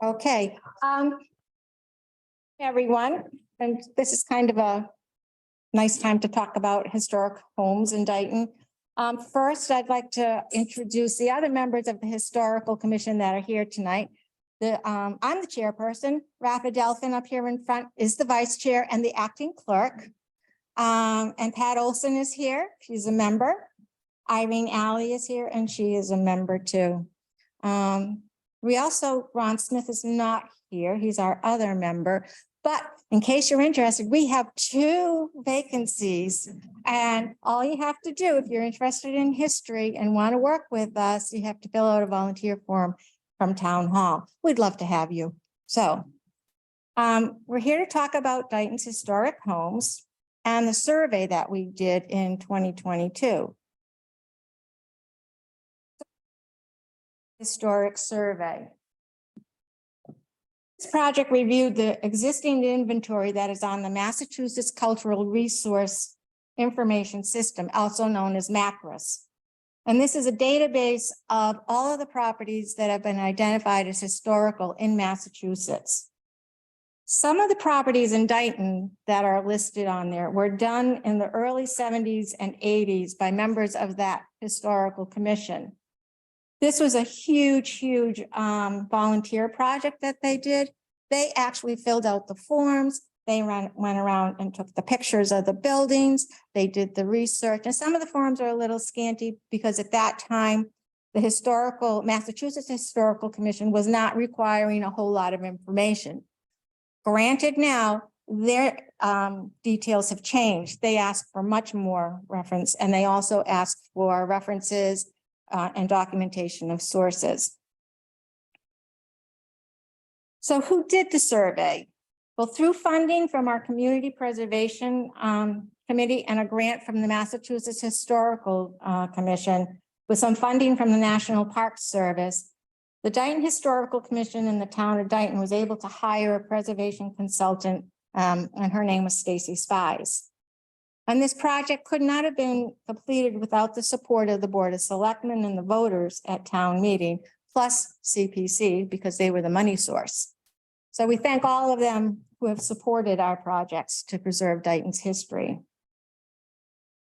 Okay, everyone, and this is kind of a nice time to talk about historic homes in Dighton. First, I'd like to introduce the other members of the Historical Commission that are here tonight. I'm the chairperson. Rafa Delphin up here in front is the vice chair and the acting clerk. And Pat Olson is here. She's a member. Irene Alley is here and she is a member too. Ron Smith is not here. He's our other member. But in case you're interested, we have 2 vacancies. And all you have to do if you're interested in history and want to work with us, you have to fill out a volunteer form from Town Hall. We'd love to have you. So we're here to talk about Dighton's historic homes and the survey that we did in 2022. Historic survey. This project reviewed the existing inventory that is on the Massachusetts Cultural Resource Information System, also known as MACRIS. And this is a database of all of the properties that have been identified as historical in Massachusetts. Some of the properties in Dighton that are listed on there were done in the early 70s and 80s by members of that historical commission. This was a huge volunteer project that they did. They actually filled out the forms. They went around and took the pictures of the buildings. They did the research, and some of the forms are a little scanty because at that time, the Massachusetts Historical Commission was not requiring a whole lot of information. Granted, now their details have changed. They ask for much more reference, and they also ask for references and documentation of sources. So who did the survey? Well, through funding from our Community Preservation Committee and a grant from the Massachusetts Historical Commission with some funding from the National Park Service, the Dighton Historical Commission in the town of Dighton was able to hire a preservation consultant, and her name was Stacy Spies. And this project could not have been completed without the support of the Board of Selectmen and the voters at town meeting, plus CPC, because they were the money source. So we thank all of them who have supported our projects to preserve Dighton's history.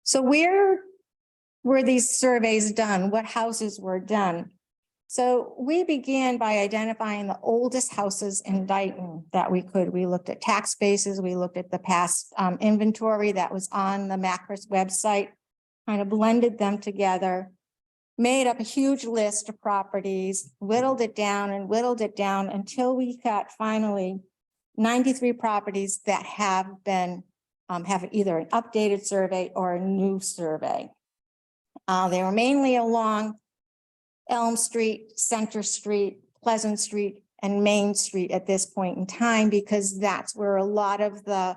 So where were these surveys done? What houses were done? So we began by identifying the oldest houses in Dighton that we could. We looked at tax bases, we looked at the past inventory that was on the MACRIS website, kind of blended them together, made up a huge list of properties, whittled it down until we got finally 93 properties that have been, have either an updated survey or a new survey. They were mainly along Elm Street, Center Street, Pleasant Street, and Main Street at this point in time, because that's where a lot of the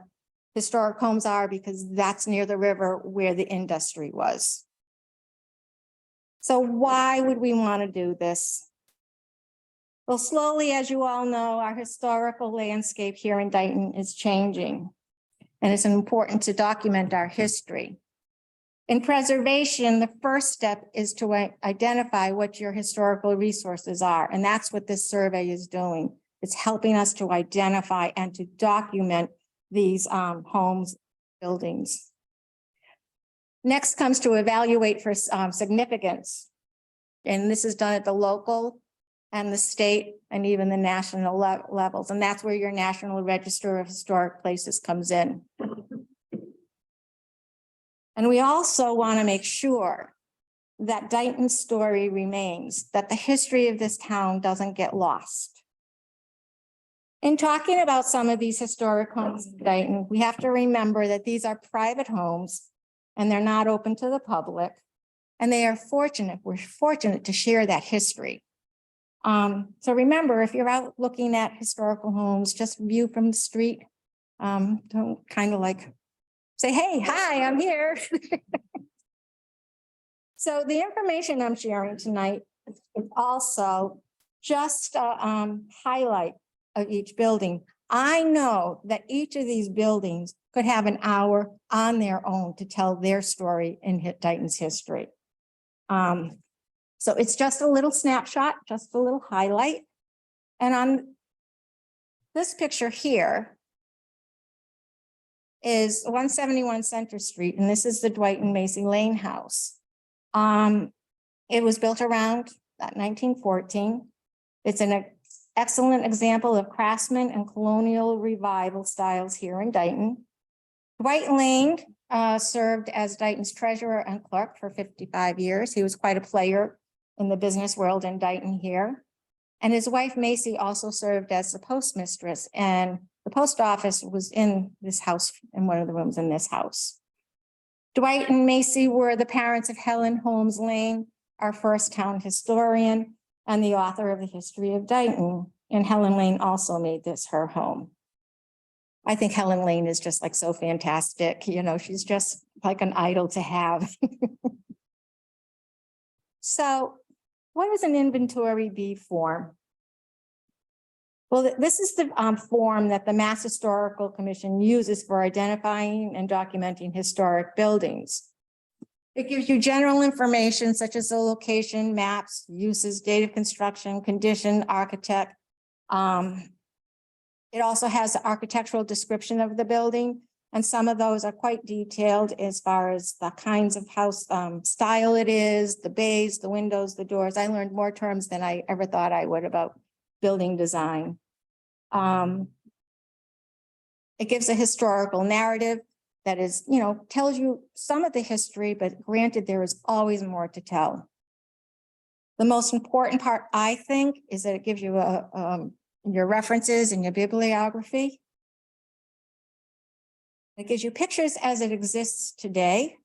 historic homes are, because that's near the river where the industry was. So why would we want to do this? Well, slowly, as you all know, our historical landscape here in Dighton is changing, and it's important to document our history. In preservation, the first step is to identify what your historical resources are, and that's what this survey is doing. It's helping us to identify and to document these homes, buildings. Next comes to evaluate for significance, and this is done at the local and the state and even the national levels, and that's where your National Register of Historic Places comes in. And we also want to make sure that Dighton's story remains, that the history of this town doesn't get lost. In talking about some of these historic homes in Dighton, we have to remember that these are private homes and they're not open to the public. And they are fortunate, we're fortunate to share that history. So remember, if you're out looking at historical homes, just view from the street. Don't kind of like say, hey, hi, I'm here. So the information I'm sharing tonight is also just a highlight of each building. I know that each of these buildings could have an hour on their own to tell their story in Dighton's history. So it's just a little snapshot, just a little highlight. And on This picture here is 171 Center Street, and this is the Dighton Macy Lane house. It was built around 1914. It's an excellent example of craftsman and colonial revival styles here in Dighton. Dwight Lane served as Dighton's treasurer and clerk for 55 years. He was quite a player in the business world in Dighton here. And his wife Macy also served as the postmistress, and the post office was in this house, in one of the rooms in this house. Dwight and Macy were the parents of Helen Holmes Lane, our first town historian and the author of the history of Dighton. And Helen Lane also made this her home. I think Helen Lane is just like so fantastic. You know, she's just like an idol to have. So what is an inventory B form? Well, this is the form that the Mass Historical Commission uses for identifying and documenting historic buildings. It gives you general information such as the location, maps, uses, date of construction, condition, architect. It also has the architectural description of the building, and some of those are quite detailed as far as the kinds of house style it is, the bays, the windows, the doors. I learned more terms than I ever thought I would about building design. It gives a historical narrative that is, you know, tells you some of the history, but granted, there is always more to tell. The most important part, I think, is that it gives you your references and your bibliography. It gives you pictures as it exists today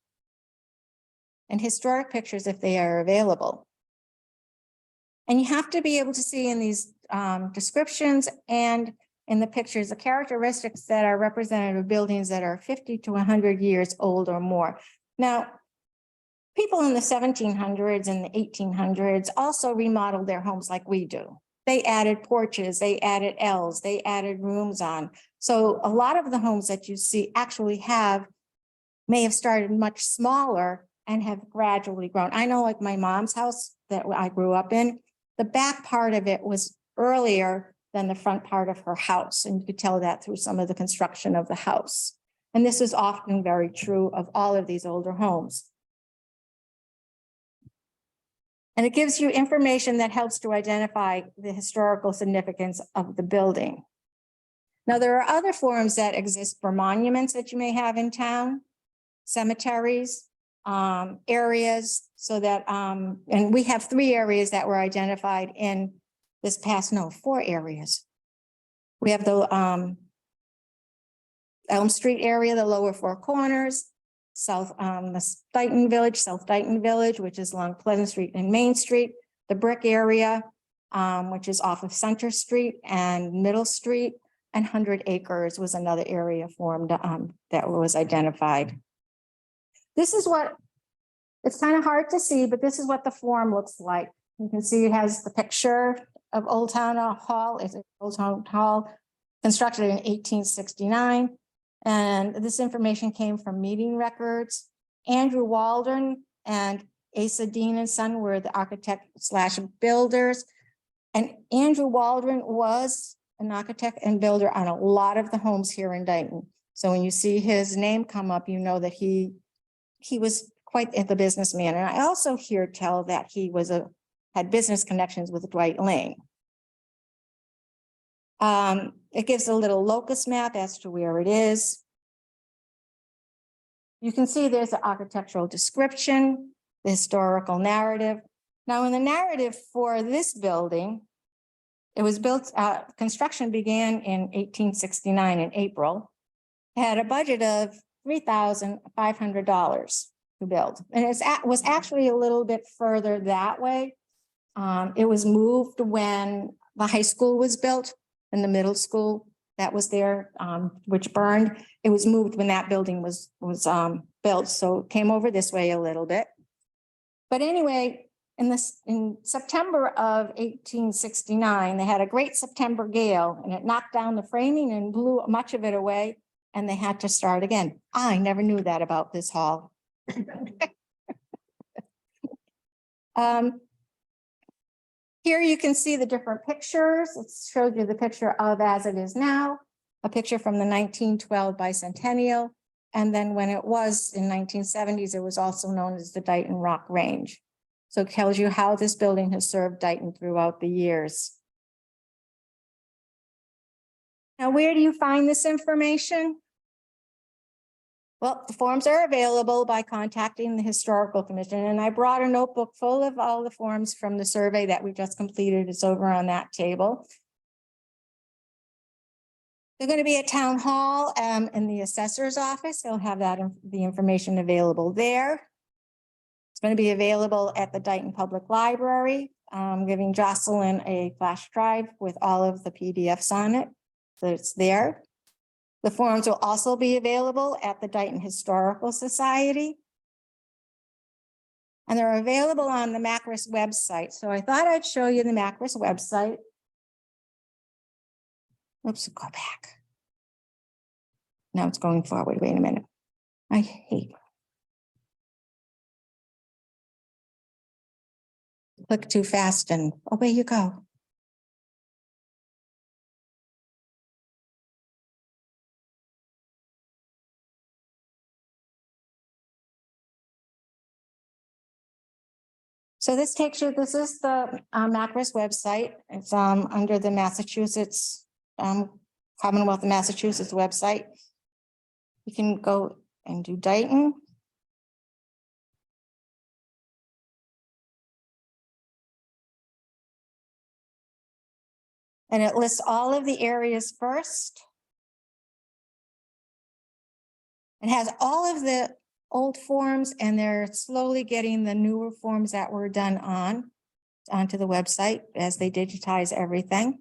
and historic pictures if they are available. And you have to be able to see in these descriptions and in the pictures the characteristics that are representative of buildings that are 50 to 100 years old or more. Now, people in the 1700s and the 1800s also remodeled their homes like we do. They added porches, they added L's, they added rooms on. So a lot of the homes that you see actually may have started much smaller and have gradually grown. I know, like my mom's house that I grew up in, the back part of it was earlier than the front part of her house. And you could tell that through some of the construction of the house. And this is often very true of all of these older homes. And it gives you information that helps to identify the historical significance of the building. Now, there are other forms that exist for monuments that you may have in town, cemeteries, areas, so that, and we have 3 areas that were identified in this past, 4 areas. We have the Elm Street area, the lower 4 corners, the Dighton Village, South Dighton Village, which is along Pleasant Street and Main Street, the Brick area, which is off of Center Street and Middle Street, and 100 Acres was another area formed that was identified. This is what, it's kind of hard to see, but this is what the form looks like. You can see it has the picture of Old Town Hall. It's Old Town Hall, constructed in 1869. And this information came from meeting records. Andrew Waldron and Asa Dean and Son were the architect/builders. And Andrew Waldron was an architect and builder on a lot of the homes here in Dighton. So when you see his name come up, you know that he was quite the businessman. And I also hear tell that he had business connections with Dwight Lane. It gives a little locus map as to where it is. You can see there's an architectural description, the historical narrative. Now, in the narrative for this building, it was built, construction began in 1869 in April. It had a budget of $3,500 to build. And it was actually a little bit further that way. It was moved when the high school was built and the middle school that was there, which burned. It was moved when that building was built. So it came over this way a little bit. But anyway, in September of 1869, they had a great September gale and it knocked down the framing and blew much of it away. And they had to start again. I never knew that about this hall. Here you can see the different pictures. It showed you the picture of as it is now, a picture from the 1912 bicentennial. And then when it was in 1970s, it was also known as the Dighton Rock Range. So it tells you how this building has served Dighton throughout the years. Now, where do you find this information? Well, the forms are available by contacting the Historical Commission, and I brought a notebook full of all the forms from the survey that we just completed. It's over on that table. They're going to be at Town Hall in the assessor's office. They'll have the information available there. It's going to be available at the Dighton Public Library, giving Jocelyn a flash drive with all of the PDFs on it. So it's there. The forms will also be available at the Dighton Historical Society. And they're available on the Macris website. So I thought I'd show you the Macris website. Oops, go back. Now it's going forward. Wait a minute. I hate. Click too fast and away you go. So this takes you, this is the Macris website. It's under the Massachusetts, Commonwealth of Massachusetts website. You can go and do Dighton. And it lists all of the areas first. It has all of the old forms, and they're slowly getting the newer forms that were done onto the website as they digitize everything.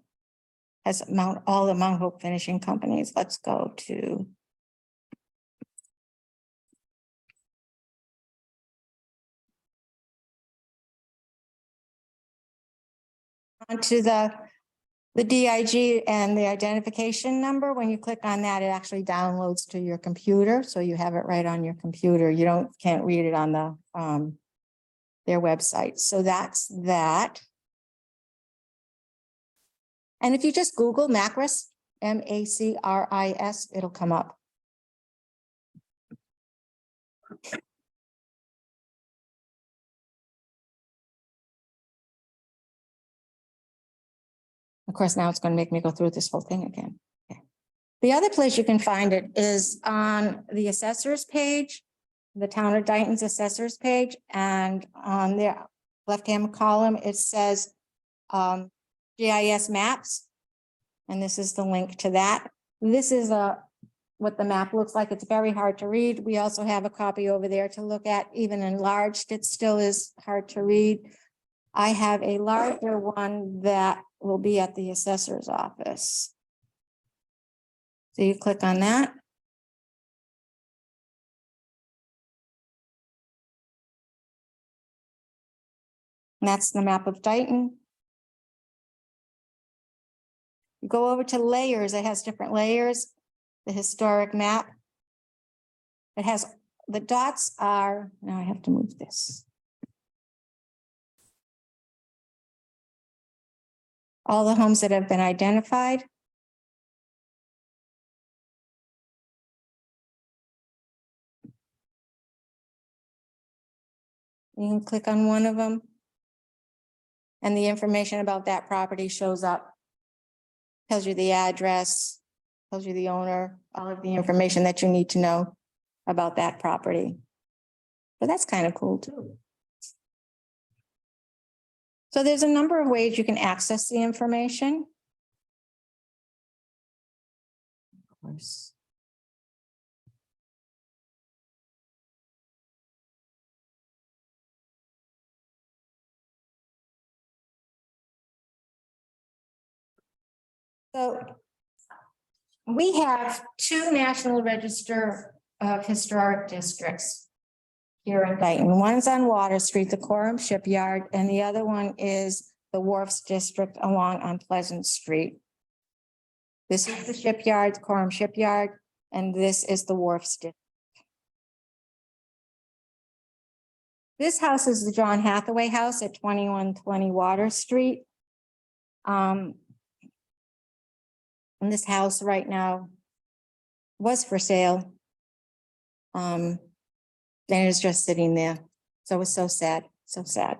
Has all the Mount Hope finishing companies. Let's go to onto the DIG and the identification number. When you click on that, it actually downloads to your computer. So you have it right on your computer. You can't read it on the their website. So that's that. And if you just Google Macris, M-A-C-R-I-S, it'll come up. Of course, now it's going to make me go through this whole thing again. Okay. The other place you can find it is on the assessors page, the Town of Dighton's assessors page, and on the left-hand column, it says GIS maps. And this is the link to that. This is what the map looks like. It's very hard to read. We also have a copy over there to look at, even enlarged. It still is hard to read. I have a larger one that will be at the assessor's office. So you click on that. And that's the map of Dighton. You go over to layers. It has different layers. The historic map. It has, the dots are, now I have to move this. All the homes that have been identified. You can click on one of them, and the information about that property shows up. Tells you the address, tells you the owner, all of the information that you need to know about that property. So that's kind of cool too. So there's a number of ways you can access the information. Of course. So we have two National Register of Historic Districts here in Dighton. One's on Water Street, the Coram Shipyard, and the other one is the Wharfs District along on Pleasant Street. This is the shipyard, Coram Shipyard, and this is the Wharfs District. This house is the John Hathaway house at 2120 Water Street. And this house right now was for sale. And it's just sitting there. So it was so sad, so sad.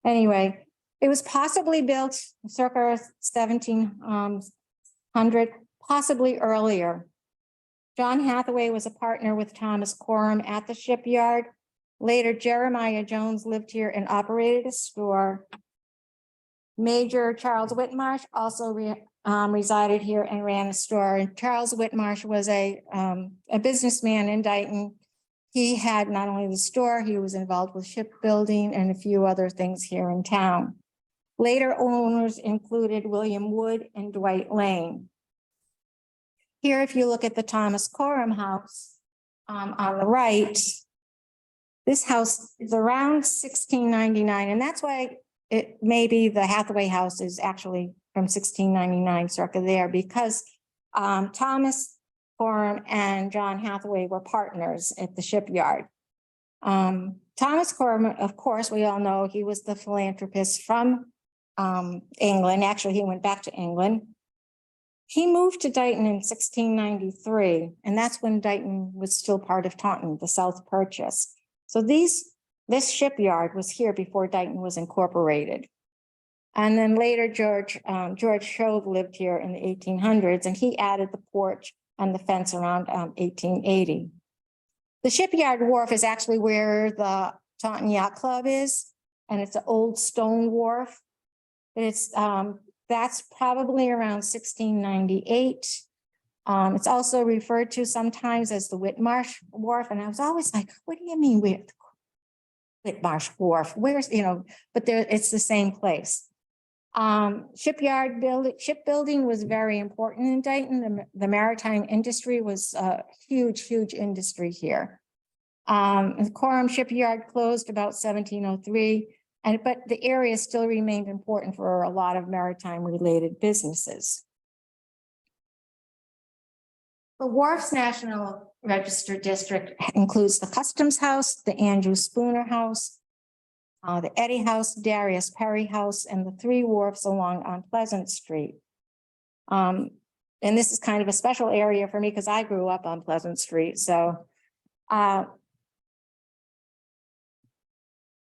Anyway, it was possibly built circa 1700, possibly earlier. John Hathaway was a partner with Thomas Coram at the shipyard. Later, Jeremiah Jones lived here and operated a store. Major Charles Whitmarsh also resided here and ran a store. And Charles Whitmarsh was a businessman in Dighton. He had not only the store, he was involved with shipbuilding and a few other things here in town. Later owners included William Wood and Dwight Lane. Here, if you look at the Thomas Coram house on the right, this house is around 1699, and that's why it may be the Hathaway house is actually from 1699 circa there, because Thomas Coram and John Hathaway were partners at the shipyard. Thomas Coram, of course, we all know he was the philanthropist from England. Actually, he went back to England. He moved to Dighton in 1693, and that's when Dighton was still part of Taunton, the South Purchase. So this shipyard was here before Dighton was incorporated. And then later, George Shove lived here in the 1800s, and he added the porch and the fence around 1880. The shipyard wharf is actually where the Taunton Yacht Club is, and it's an old stone wharf. It's that's probably around 1698. It's also referred to sometimes as the Whitmarsh Wharf, and I was always like, "What do you mean Whitmarsh Wharf? Where's But there, it's the same place." Shipbuilding was very important in Dighton. The maritime industry was a huge industry here. The Coram Shipyard closed about 1703. But the area still remained important for a lot of maritime related businesses. The Wharf's National Register District includes the Customs House, the Andrew Spooner House, the Eddy House, Darius Perry House, and the 3 wharfs along on Pleasant Street. And this is kind of a special area for me because I grew up on Pleasant Street. So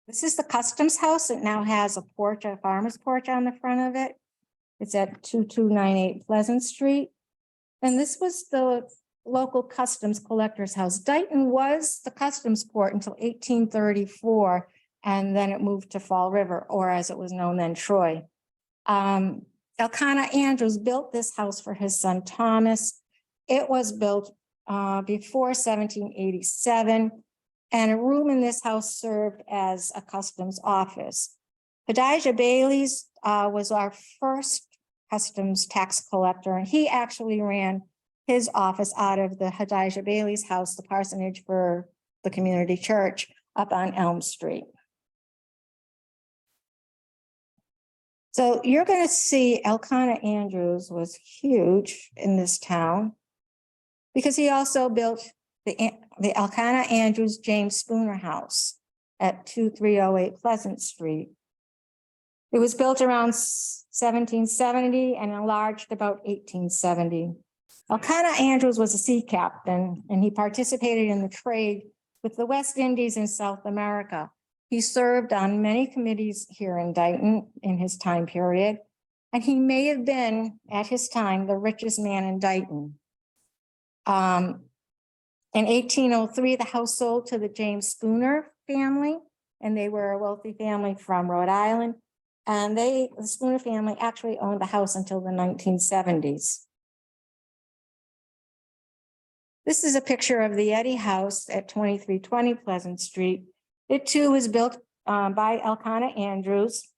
this is the Customs House. It now has a porch, a farmer's porch on the front of it. It's at 2298 Pleasant Street. And this was the local customs collector's house. Dighton was the customs port until 1834, and then it moved to Fall River, or as it was known then, Troy. Elkanah Andrews built this house for his son Thomas. It was built before 1787. And a room in this house served as a customs office. Hadijah Bailey's was our first customs tax collector, and he actually ran his office out of the Hadijah Bailey's house, the parsonage for the community church up on Elm Street. So you're going to see Elkanah Andrews was huge in this town because he also built the Elkanah Andrews James Spooner House at 2308 Pleasant Street. It was built around 1770 and enlarged about 1870. Elkanah Andrews was a sea captain, and he participated in the trade with the West Indies and South America. He served on many committees here in Dighton in his time period, and he may have been, at his time, the richest man in Dighton. In 1803, the house sold to the James Spooner family, and they were a wealthy family from Rhode Island. And the Spooner family actually owned the house until the 1970s. This is a picture of the Eddy House at 2320 Pleasant Street. It too was built by Elkanah Andrews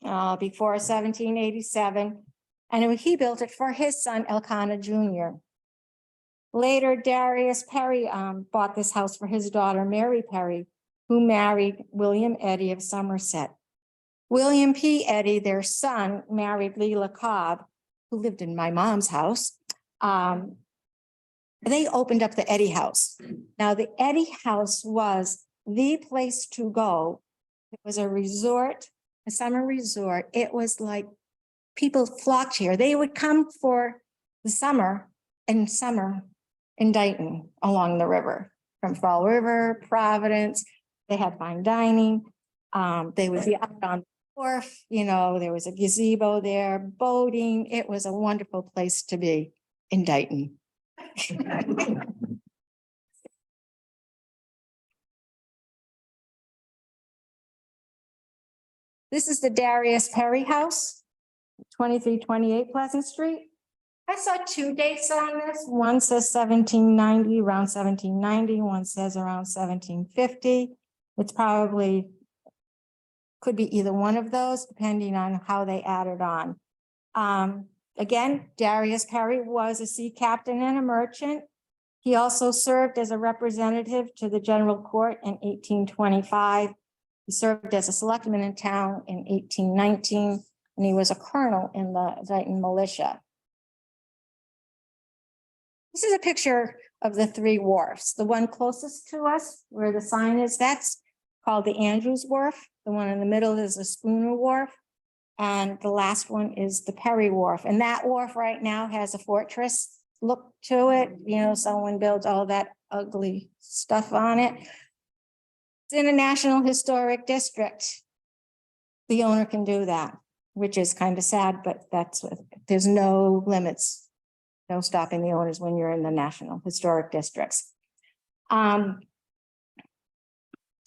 before 1787, and he built it for his son Elkanah Jr. Later, Darius Perry bought this house for his daughter, Mary Perry, who married William Eddy of Somerset. William P. Eddy, their son, married Leela Cobb, who lived in my mom's house. They opened up the Eddy House. Now, the Eddy House was the place to go. It was a resort, a summer resort. It was like people flocked here. They would come for the summer in Dighton along the river, from Fall River, Providence. They had fine dining. They would be out on the wharf, you know, there was a gazebo there, boating. It was a wonderful place to be in Dighton. This is the Darius Perry House, 2328 Pleasant Street. I saw two dates on this. One says 1790, around 1790. One says around 1750. It's probably could be either one of those, depending on how they added on. Again, Darius Perry was a sea captain and a merchant. He also served as a representative to the General Court in 1825. He served as a selectman in town in 1819, and he was a colonel in the Dighton militia. This is a picture of the three wharfs. The one closest to us, where the sign is, that's called the Andrews Wharf. The one in the middle is the Schooner Wharf. And the last one is the Perry Wharf. And that wharf right now has a fortress look to it. You know, someone builds all that ugly stuff on it. It's in a National Historic District. The owner can do that, which is kind of sad, but that's what, there's no limits. No stopping the owners when you're in the National Historic Districts. So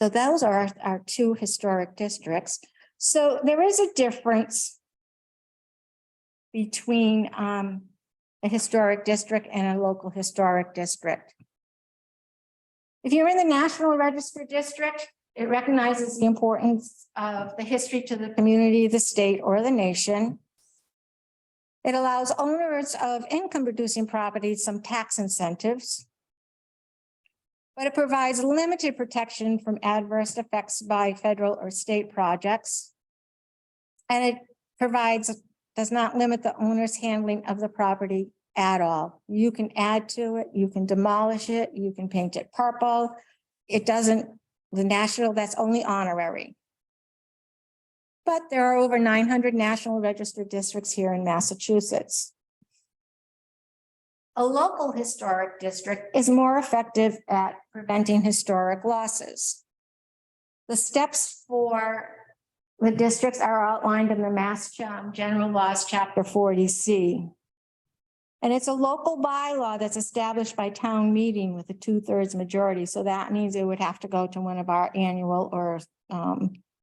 those are our two historic districts. So there is a difference between a historic district and a local historic district. If you're in the National Register District, it recognizes the importance of the history to the community, the state, or the nation. It allows owners of income-producing properties some tax incentives, but it provides limited protection from adverse effects by federal or state projects. And it does not limit the owner's handling of the property at all. You can add to it, you can demolish it, you can paint it purple. It doesn't, the national, that's only honorary. But there are over 900 National Register districts here in Massachusetts. A local historic district is more effective at preventing historic losses. The steps for the districts are outlined in the Mass General Laws, Chapter 40C. And it's a local bylaw that's established by town meeting with a 2/3 majority. So that means it would have to go to one of our annual or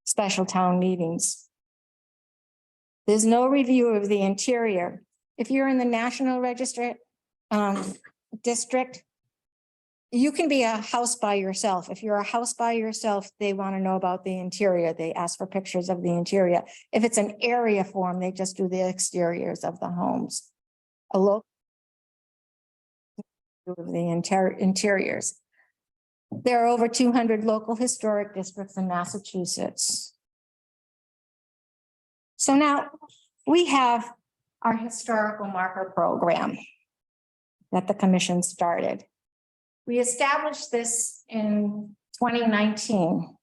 special town meetings. There's no review of the interior. If you're in the National Register district, you can be a house by yourself. If you're a house by yourself, they want to know about the interior. They ask for pictures of the interior. If it's an area form, they just do the exteriors of the homes. A local of the interiors. There are over 200 local historic districts in Massachusetts. So now we have our historical marker program that the commission started. We established this in 2019.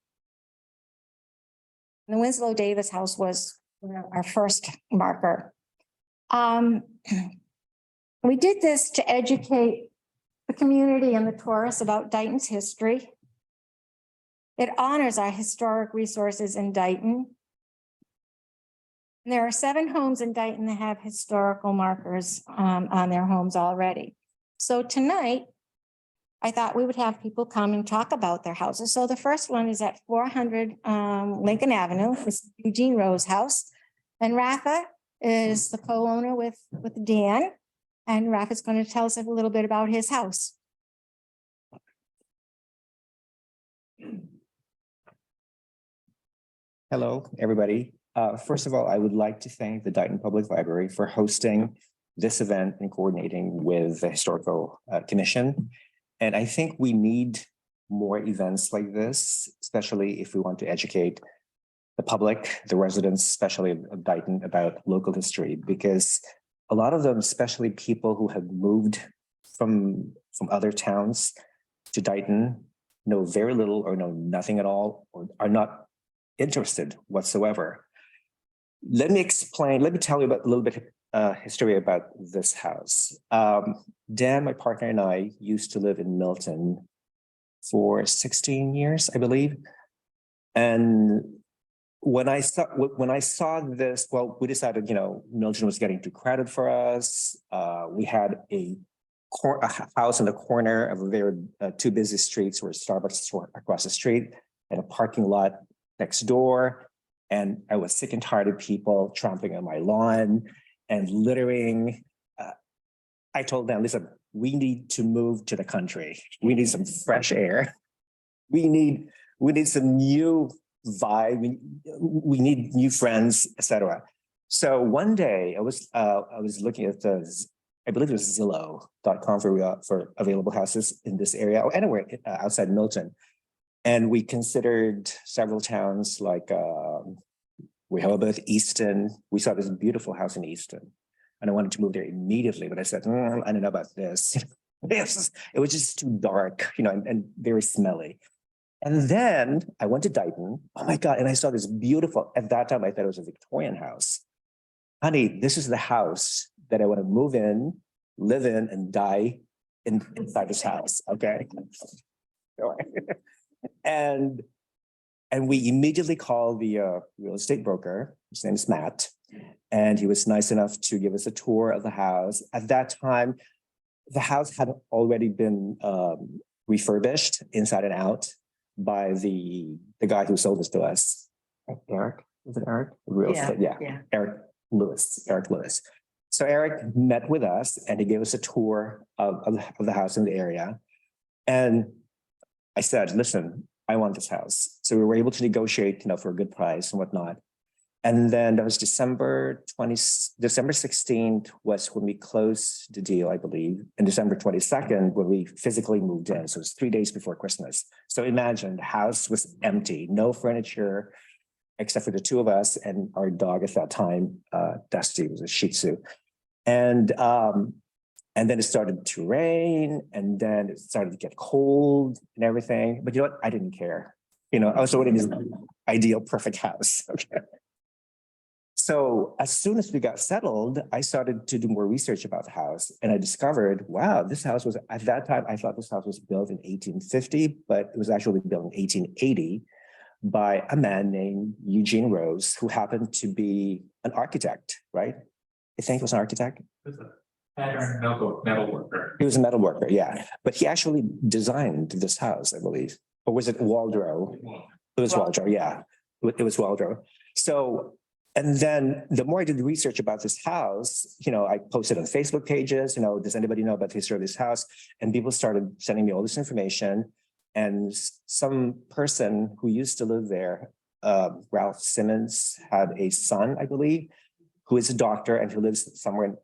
The Winslow Davis House was our first marker. We did this to educate the community and the tourists about Dighton's history. It honors our historic resources in Dighton. And there are 7 homes in Dighton that have historical markers on their homes already. So tonight, I thought we would have people come and talk about their houses. So the first one is at 400 Lincoln Avenue. It's Eugene Rowe's house. And Rafa is the co-owner with Dan. And Rafa's going to tell us a little bit about his house. Hello, everybody. First of all, I would like to thank the Dighton Public Library for hosting this event and coordinating with the Historical Commission. And I think we need more events like this, especially if we want to educate the public, the residents, especially of Dighton, about local history, because a lot of them, especially people who have moved from other towns to Dighton, know very little or know nothing at all, or are not interested whatsoever. let me tell you about a little bit history about this house. Dan, my partner, and I used to live in Milton for 16 years, I believe. And when I saw this, well, we decided, Milton was getting too crowded for us. We had a house in the corner of a very two busy streets where Starbucks were across the street and a parking lot next door. And I was sick and tired of people trampling on my lawn and littering. I told them, listen, we need to move to the country. We need some fresh air. We need some new vibe. We need new friends, etc. So one day I was looking at I believe it was Zillow.com for available houses in this area or anywhere outside Milton. And we considered several towns like Rehoboth, Easton. We saw this beautiful house in Easton. And I wanted to move there immediately, but I said, I don't know about this. It was just too dark, and very smelly. And then I went to Dighton. Oh my God. And I saw this beautiful, at that time, I thought it was a Victorian house. Honey, this is the house that I want to move in, live in, and die inside this house. Okay. And we immediately called the real estate broker. His name is Matt. And he was nice enough to give us a tour of the house. At that time, the house had already been refurbished inside and out by the guy who sold this to us. Eric, is it Eric? Real estate, yeah. Eric Lewis. So Eric met with us and he gave us a tour of the house in the area. And I said, listen, I want this house. So we were able to negotiate, for a good price and whatnot. And then that was December 16th was when we closed the deal, I believe, and December 22nd when we physically moved in. So it was 3 days before Christmas. So imagine the house was empty, no furniture, except for the two of us and our dog at that time, Dusty, was a Shih Tzu. And then it started to rain, and then it started to get cold and everything. But you know what? I didn't care. I was already in this ideal, perfect house. Okay. So as soon as we got settled, I started to do more research about the house, and I discovered, wow, this house was, at that time, I thought this house was built in 1850, but it was actually built in 1880 by a man named Eugene Rose, who happened to be an architect, right? I think he was an architect. Pattern metal worker. He was a metal worker, yeah. But he actually designed this house, I believe. Or was it Waldro? It was Waldro, yeah. It was Waldro. So, and then the more I did research about this house, I posted on Facebook pages, does anybody know about the history of this house? And people started sending me all this information. And some person who used to live there, Ralph Simmons, had a son, I believe, who is a doctor and who lives somewhere in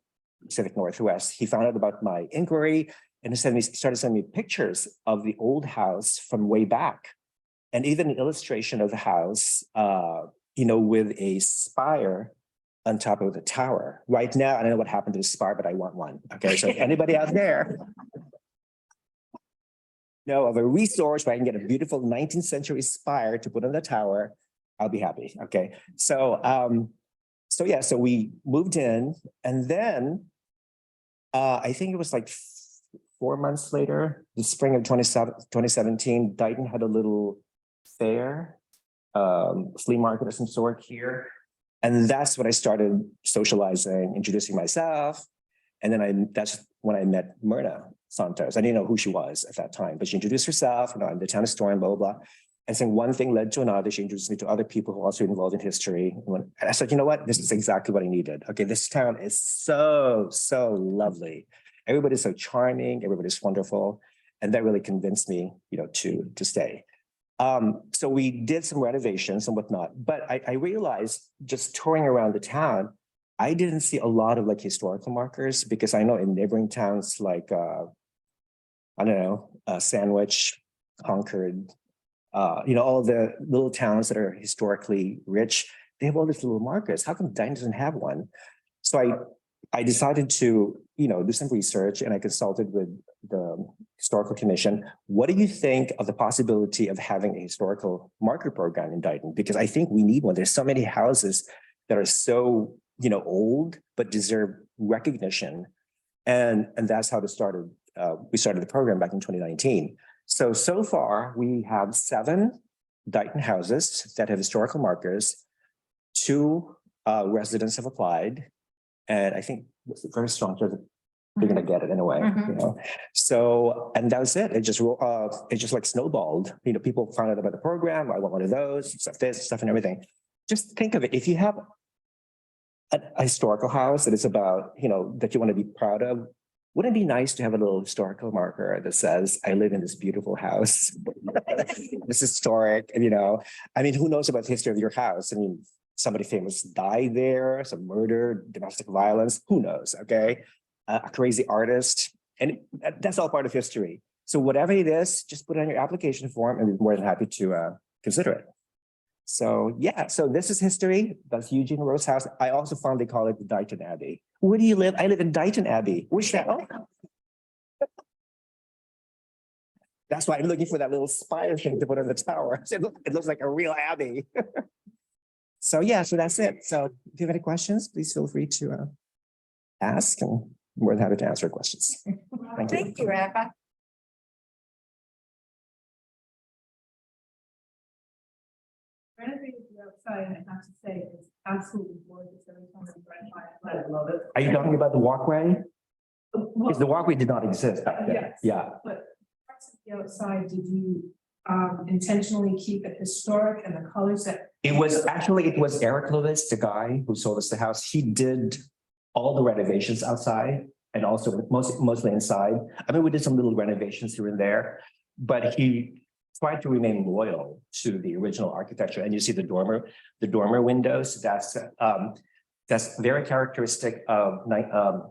Pacific Northwest. He found out about my inquiry and started sending me pictures of the old house from way back, and even an illustration of the house, with a spire on top of the tower. Right now, I don't know what happened to the spire, but I want one. Okay, so if anybody out there know of a resource where I can get a beautiful 19th century spire to put on the tower, I'll be happy. Okay, so so we moved in, and then I think it was like 4 months later, the spring of 2017, Dighton had a little fair, flea market of some sort here. And that's when I started socializing, introducing myself. And then that's when I met Myrna Santos. I didn't know who she was at that time, but she introduced herself, I'm the town historian, blah, blah, blah. And so one thing led to another. She introduced me to other people who are also involved in history. And I said, you know what? This is exactly what I needed. Okay, this town is so, so lovely. Everybody's so charming. Everybody's wonderful. And that really convinced me, to stay. So we did some renovations and whatnot. But I realized just touring around the town, I didn't see a lot of historical markers, because I know in neighboring towns like, Sandwich, Concord, all the little towns that are historically rich, they have all these little markers. How come Dighton doesn't have one? So I decided to, do some research, and I consulted with the Historical Commission. What do you think of the possibility of having a historical marker program in Dighton? Because I think we need one. There's so many houses that are so, old, but deserve recognition. And that's how we started the program back in 2019. So far, we have 7 Dighton houses that have historical markers. 2 residents have applied. And I think it's very strong, they're gonna get it anyway, So, and that was it. It just like snowballed. People found out about the program. I want one of those, stuff and everything. Just think of it. If you have a historical house that is about, that you want to be proud of, wouldn't it be nice to have a little historical marker that says, I live in this beautiful house. It's historic, who knows about the history of your house? Somebody famous died there, some murder, domestic violence, who knows, okay? A crazy artist, and that's all part of history. So whatever it is, just put it on your application form and we're more than happy to consider it. So yeah, so this is history. That's Eugene Rose house. I also found they call it the Dighton Abbey. Where do you live? I live in Dighton Abbey. Where's that? Oh. That's why I'm looking for that little spire thing to put on the tower. It looks like a real abbey. So yeah, so that's it. So if you have any questions, please feel free to ask, and I'm more than happy to answer questions. Thank you, Rebecca. Renovating the outside, I have to say, is absolutely gorgeous every time I drive by. I love it. Are you talking about the walkway? Because the walkway did not exist back then. Yes. Yeah. But parts of the outside, did you intentionally keep it historic and the colors that? It was Eric Lewis, the guy who sold us the house. He did all the renovations outside and also mostly inside. We did some little renovations here and there, but he tried to remain loyal to the original architecture. And you see the dormer windows. That's very characteristic of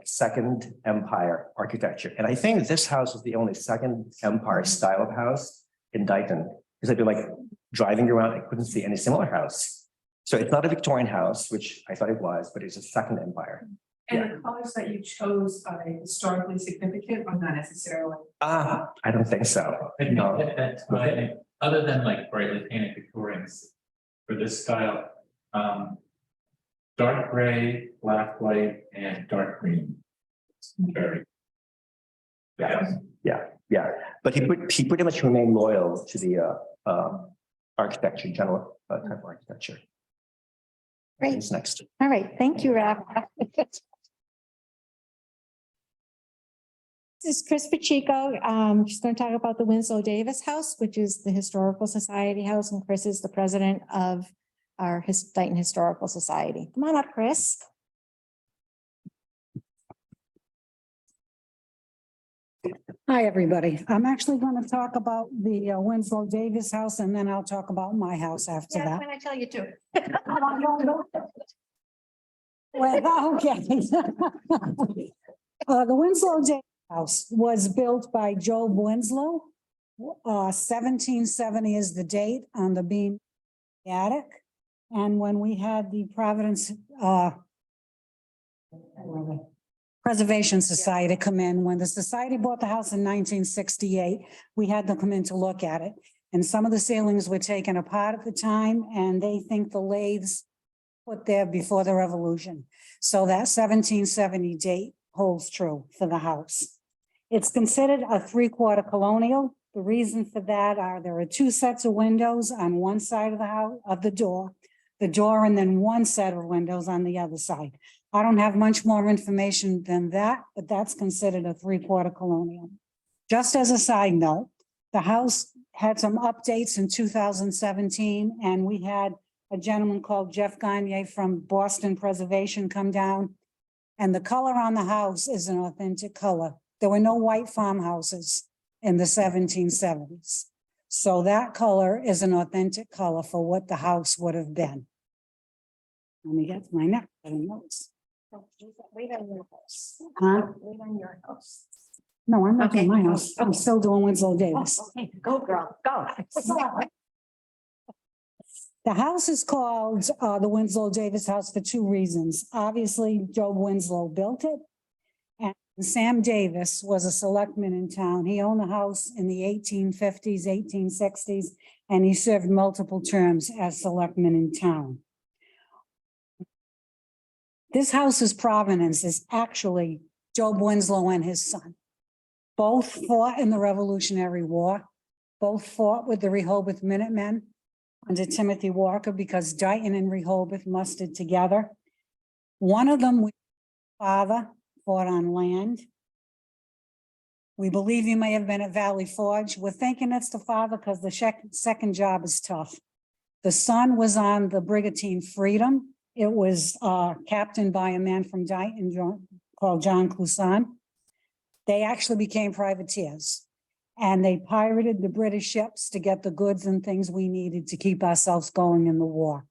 Second Empire architecture. And I think this house was the only Second Empire style of house in Dighton, because I'd be like driving around, I couldn't see any similar house. So it's not a Victorian house, which I thought it was, but it's a Second Empire. And the colors that you chose are they historically significant or not necessarily? I don't think so. No. At that time, other than like brightly painted Victorians, for this style, dark gray, black, white, and dark green. Very. Yeah. But he pretty much remained loyal to the architecture, general type of architecture. Great. Who's next? All right, thank you, Rob. This is Chris Pacheco. She's going to talk about the Winslow Davis House, which is the Historical Society house, and Chris is the president of our Dighton Historical Society. Come on up, Chris. Hi, everybody. I'm actually going to talk about the Winslow Davis house, and then I'll talk about my house after Yeah, that. when I tell you to. Well, okay. The Winslow Davis house was built by Job Winslow. 1770 is the date on the beam attic. And when we had the Providence Preservation Society come in, when the society bought the house in 1968, we had them come in to look at it. And some of the ceilings were taken apart at the time, and they think the lathes put there before the revolution. So that 1770 date holds true for the house. It's considered a 3/4 colonial. The reason for that are there are 2 sets of windows on one side of the house, of the door, and then 1 set of windows on the other side. I don't have much more information than that, but that's considered a 3/4 colonial. Just as a side note, the house had some updates in 2017, and we had a gentleman called Jeff Gagne from Boston Preservation come down. And the color on the house is an authentic color. There were no white farmhouses in the 1770s. So that color is an authentic color for what the house would have been. Let me get my neck. Notes. Wait on your house. Huh? Wait on your house. No, I'm not Okay. in my house. I'm still doing Winslow Davis. Okay, go girl, go. The house is called the Winslow Davis House for 2 reasons. Obviously, Job Winslow built it. And Sam Davis was a selectman in town. He owned the house in the 1850s, 1860s, and he served multiple terms as selectman in town. This house's provenance is actually Job Winslow and his son. Both fought in the Revolutionary War. Both fought with the Rehoboth Minutemen under Timothy Walker because Dighton and Rehoboth mustered together. One of them, father, fought on land. We believe he may have been at Valley Forge. We're thinking it's the father because the second job is tough. The son was on the brigantine Freedom. It was captained by a man from Dighton called John Clouson. They actually became privateers and they pirated the British ships to get the goods and things we needed to keep ourselves going in the war.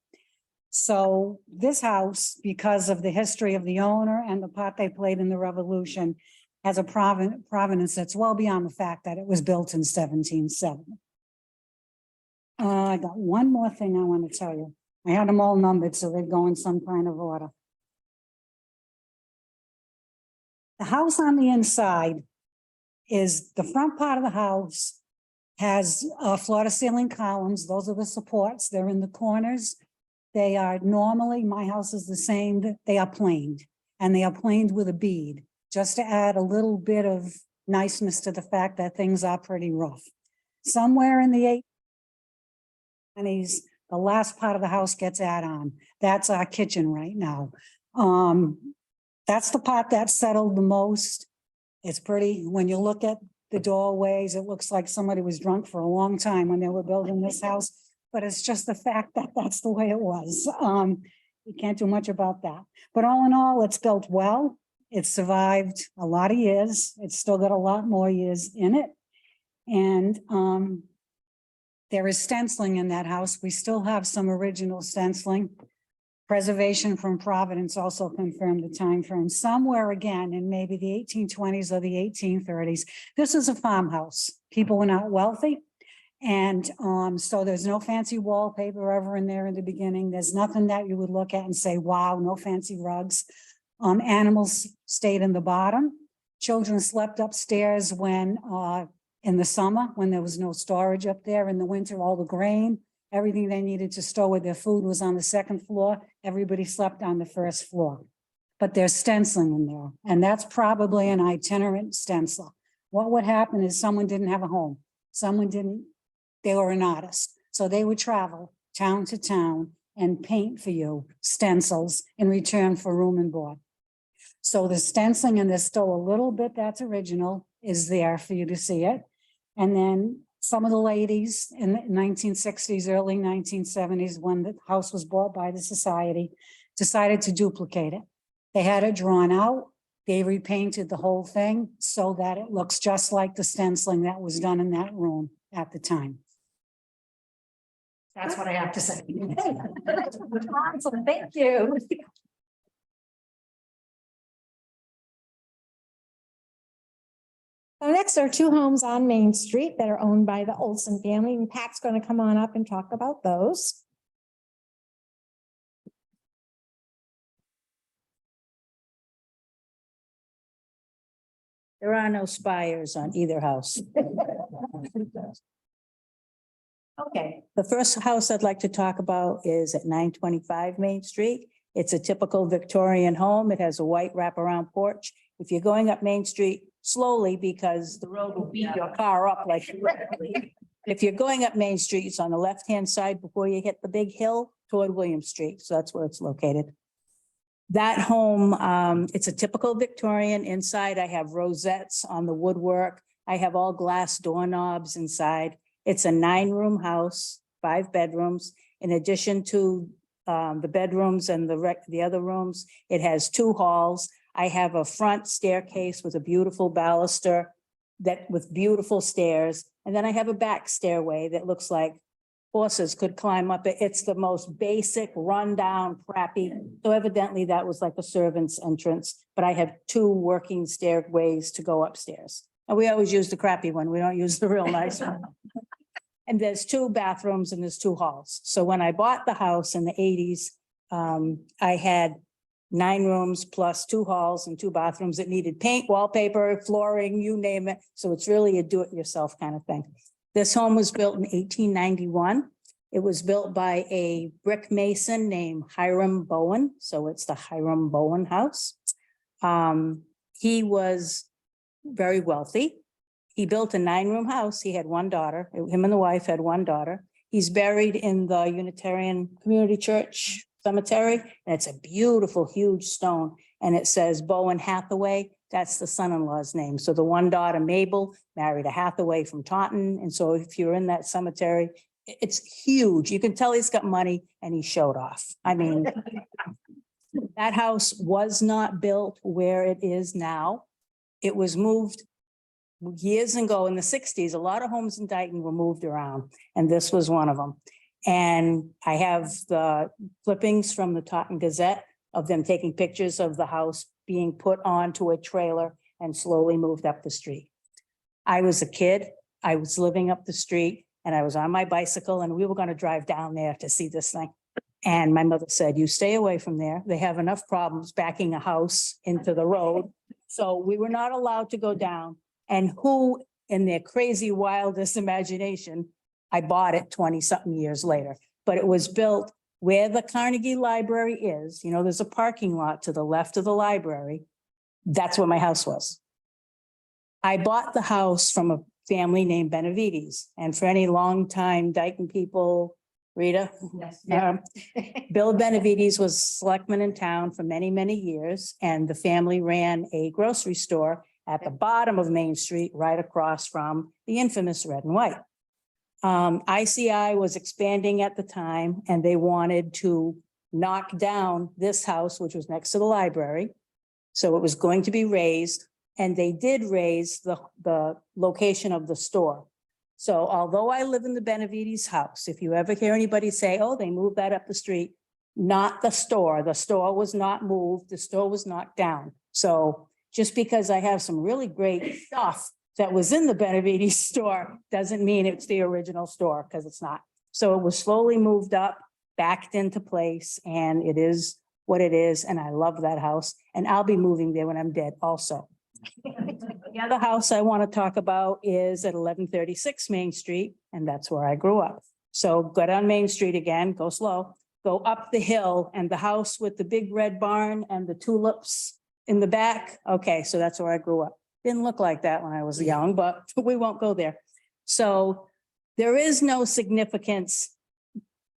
So this house, because of the history of the owner and the part they played in the Revolution, has a provenance that's well beyond the fact that it was built in 1770. I got one more thing I want to tell you. I had them all numbered, so they go in some kind of order. The house on the inside is the front part of the house has floor to ceiling columns. Those are the supports. They're in the corners. They are normally, my house is the same, they are planed and they are planed with a bead, just to add a little bit of niceness to the fact that things are pretty rough. Somewhere in the 80s, the last part of the house gets add on. That's our kitchen right now. That's the part that settled the most. It's pretty, when you look at the doorways, it looks like somebody was drunk for a long time when they were building this house, but it's just the fact that that's the way it was. You can't do much about that. But all in all, it's built well. It's survived a lot of years. It's still got a lot more years in it. And there is stenciling in that house. We still have some original stenciling. Preservation from Providence also confirmed the time frame somewhere again in maybe the 1820s or the 1830s. This is a farmhouse. People were not wealthy. And so there's no fancy wallpaper ever in there in the beginning. There's nothing that you would look at and say, wow, no fancy rugs. Animals stayed in the bottom. Children slept upstairs when in the summer, when there was no storage up there. In the winter, all the grain, everything they needed to store with their food was on the second floor. Everybody slept on the first floor. But there's stenciling in there, and that's probably an itinerant stencil. What would happen is someone didn't have a home. They were an artist. So they would travel town to town and paint for you stencils in return for room and board. So the stenciling, and there's still a little bit that's original, is there for you to see it. And then some of the ladies in the 1960s, early 1970s, when the house was bought by the society, decided to duplicate it. They had it drawn out. They repainted the whole thing so that it looks just like the stenciling that was done in that room at the time. That's what I have to say. Awesome, thank you. So next are two homes on Main Street that are owned by the Olson family, and Pat's going to come on up and talk about those. There are no spires on either house. Okay. The first house I'd like to talk about is at 925 Main Street. It's a typical Victorian home. It has a white wraparound porch. If you're going up Main Street, slowly, because the road will beat your car up like. If you're going up Main Street, it's on the left-hand side before you hit the big hill toward William Street. So that's where it's located. That home, it's a typical Victorian. Inside, I have rosettes on the woodwork. I have all glass doorknobs inside. It's a 9-room house, 5 bedrooms. In addition to the bedrooms and the other rooms, it has 2 halls. I have a front staircase with a beautiful baluster with beautiful stairs. And then I have a back stairway that looks like horses could climb up it. It's the most basic, rundown, crappy. So evidently that was like a servant's entrance, but I have 2 working stairways to go upstairs. And we always use the crappy one. We don't use the real nice one. And there's 2 bathrooms and there's 2 halls. So when I bought the house in the 80s, I had 9 rooms plus 2 halls and 2 bathrooms that needed paint, wallpaper, flooring, you name it. So it's really a do-it-yourself kind of thing. This home was built in 1891. It was built by a brick mason named Hiram Bowen, so it's the Hiram Bowen House. He was very wealthy. He built a 9-room house. He had one daughter. Him and the wife had one daughter. He's buried in the Unitarian Community Church Cemetery, and it's a beautiful, huge stone. And it says Bowen Hathaway. That's the son-in-law's name. So the one daughter, Mabel, married a Hathaway from Taunton. And so if you're in that cemetery, it's huge. You can tell he's got money and he showed off. I mean, that house was not built where it is now. It was moved years ago in the 60s. A lot of homes in Dighton were moved around, and this was one of them. And I have the clippings from the Taunton Gazette of them taking pictures of the house being put onto a trailer and slowly moved up the street. I was a kid. I was living up the street and I was on my bicycle and we were going to drive down there to see this thing. And my mother said, you stay away from there. They have enough problems backing a house into the road. So we were not allowed to go down. And who in their crazy wildest imagination, I bought it 20-something years later, but it was built where the Carnegie Library is. You know, there's a parking lot to the left of the library. That's where my house was. I bought the house from a family named Benavides. And for any longtime Dighton people, Rita? Yes. Bill Benavides was selectman in town for many, many years, and the family ran a grocery store at the bottom of Main Street, right across from the infamous Red and White. ICI was expanding at the time, and they wanted to knock down this house, which was next to the library. So it was going to be raised, and they did raise the location of the store. So although I live in the Benavides house, if you ever hear anybody say, oh, they moved that up the street, not the store. The store was not moved. The store was knocked down. So just because I have some really great stuff that was in the Benavides store doesn't mean it's the original store, because it's not. So it was slowly moved up, backed into place, and it is what it is. And I love that house. And I'll be moving there when I'm dead also. The other house I want to talk about is at 1136 Main Street, and that's where I grew up. So go down Main Street again, go slow, go up the hill, and the house with the big red barn and the tulips in the back. Okay, so that's where I grew up. Didn't look like that when I was young, but we won't go there. So there is no significance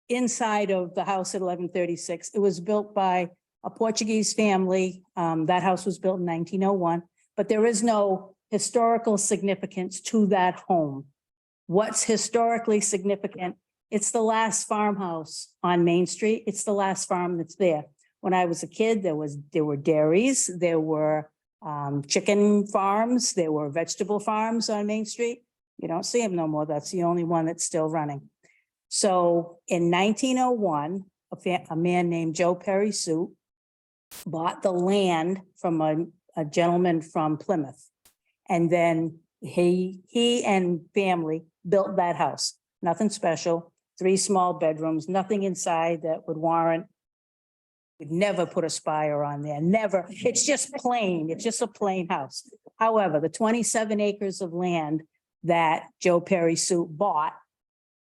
inside of the house at 1136. It was built by a Portuguese family. That house was built in 1901. But there is no historical significance to that home. What's historically significant? It's the last farmhouse on Main Street. It's the last farm that's there. When I was a kid, there were dairies, there were chicken farms, there were vegetable farms on Main Street. You don't see them no more. That's the only one that's still running. So in 1901, a man named Joe Perry Suit bought the land from a gentleman from Plymouth. And then he and family built that house. Nothing special, 3 small bedrooms, nothing inside that would warrant, would never put a spire on there, never. It's just plain, it's just a plain house. However, the 27 acres of land that Joe Perry Suit bought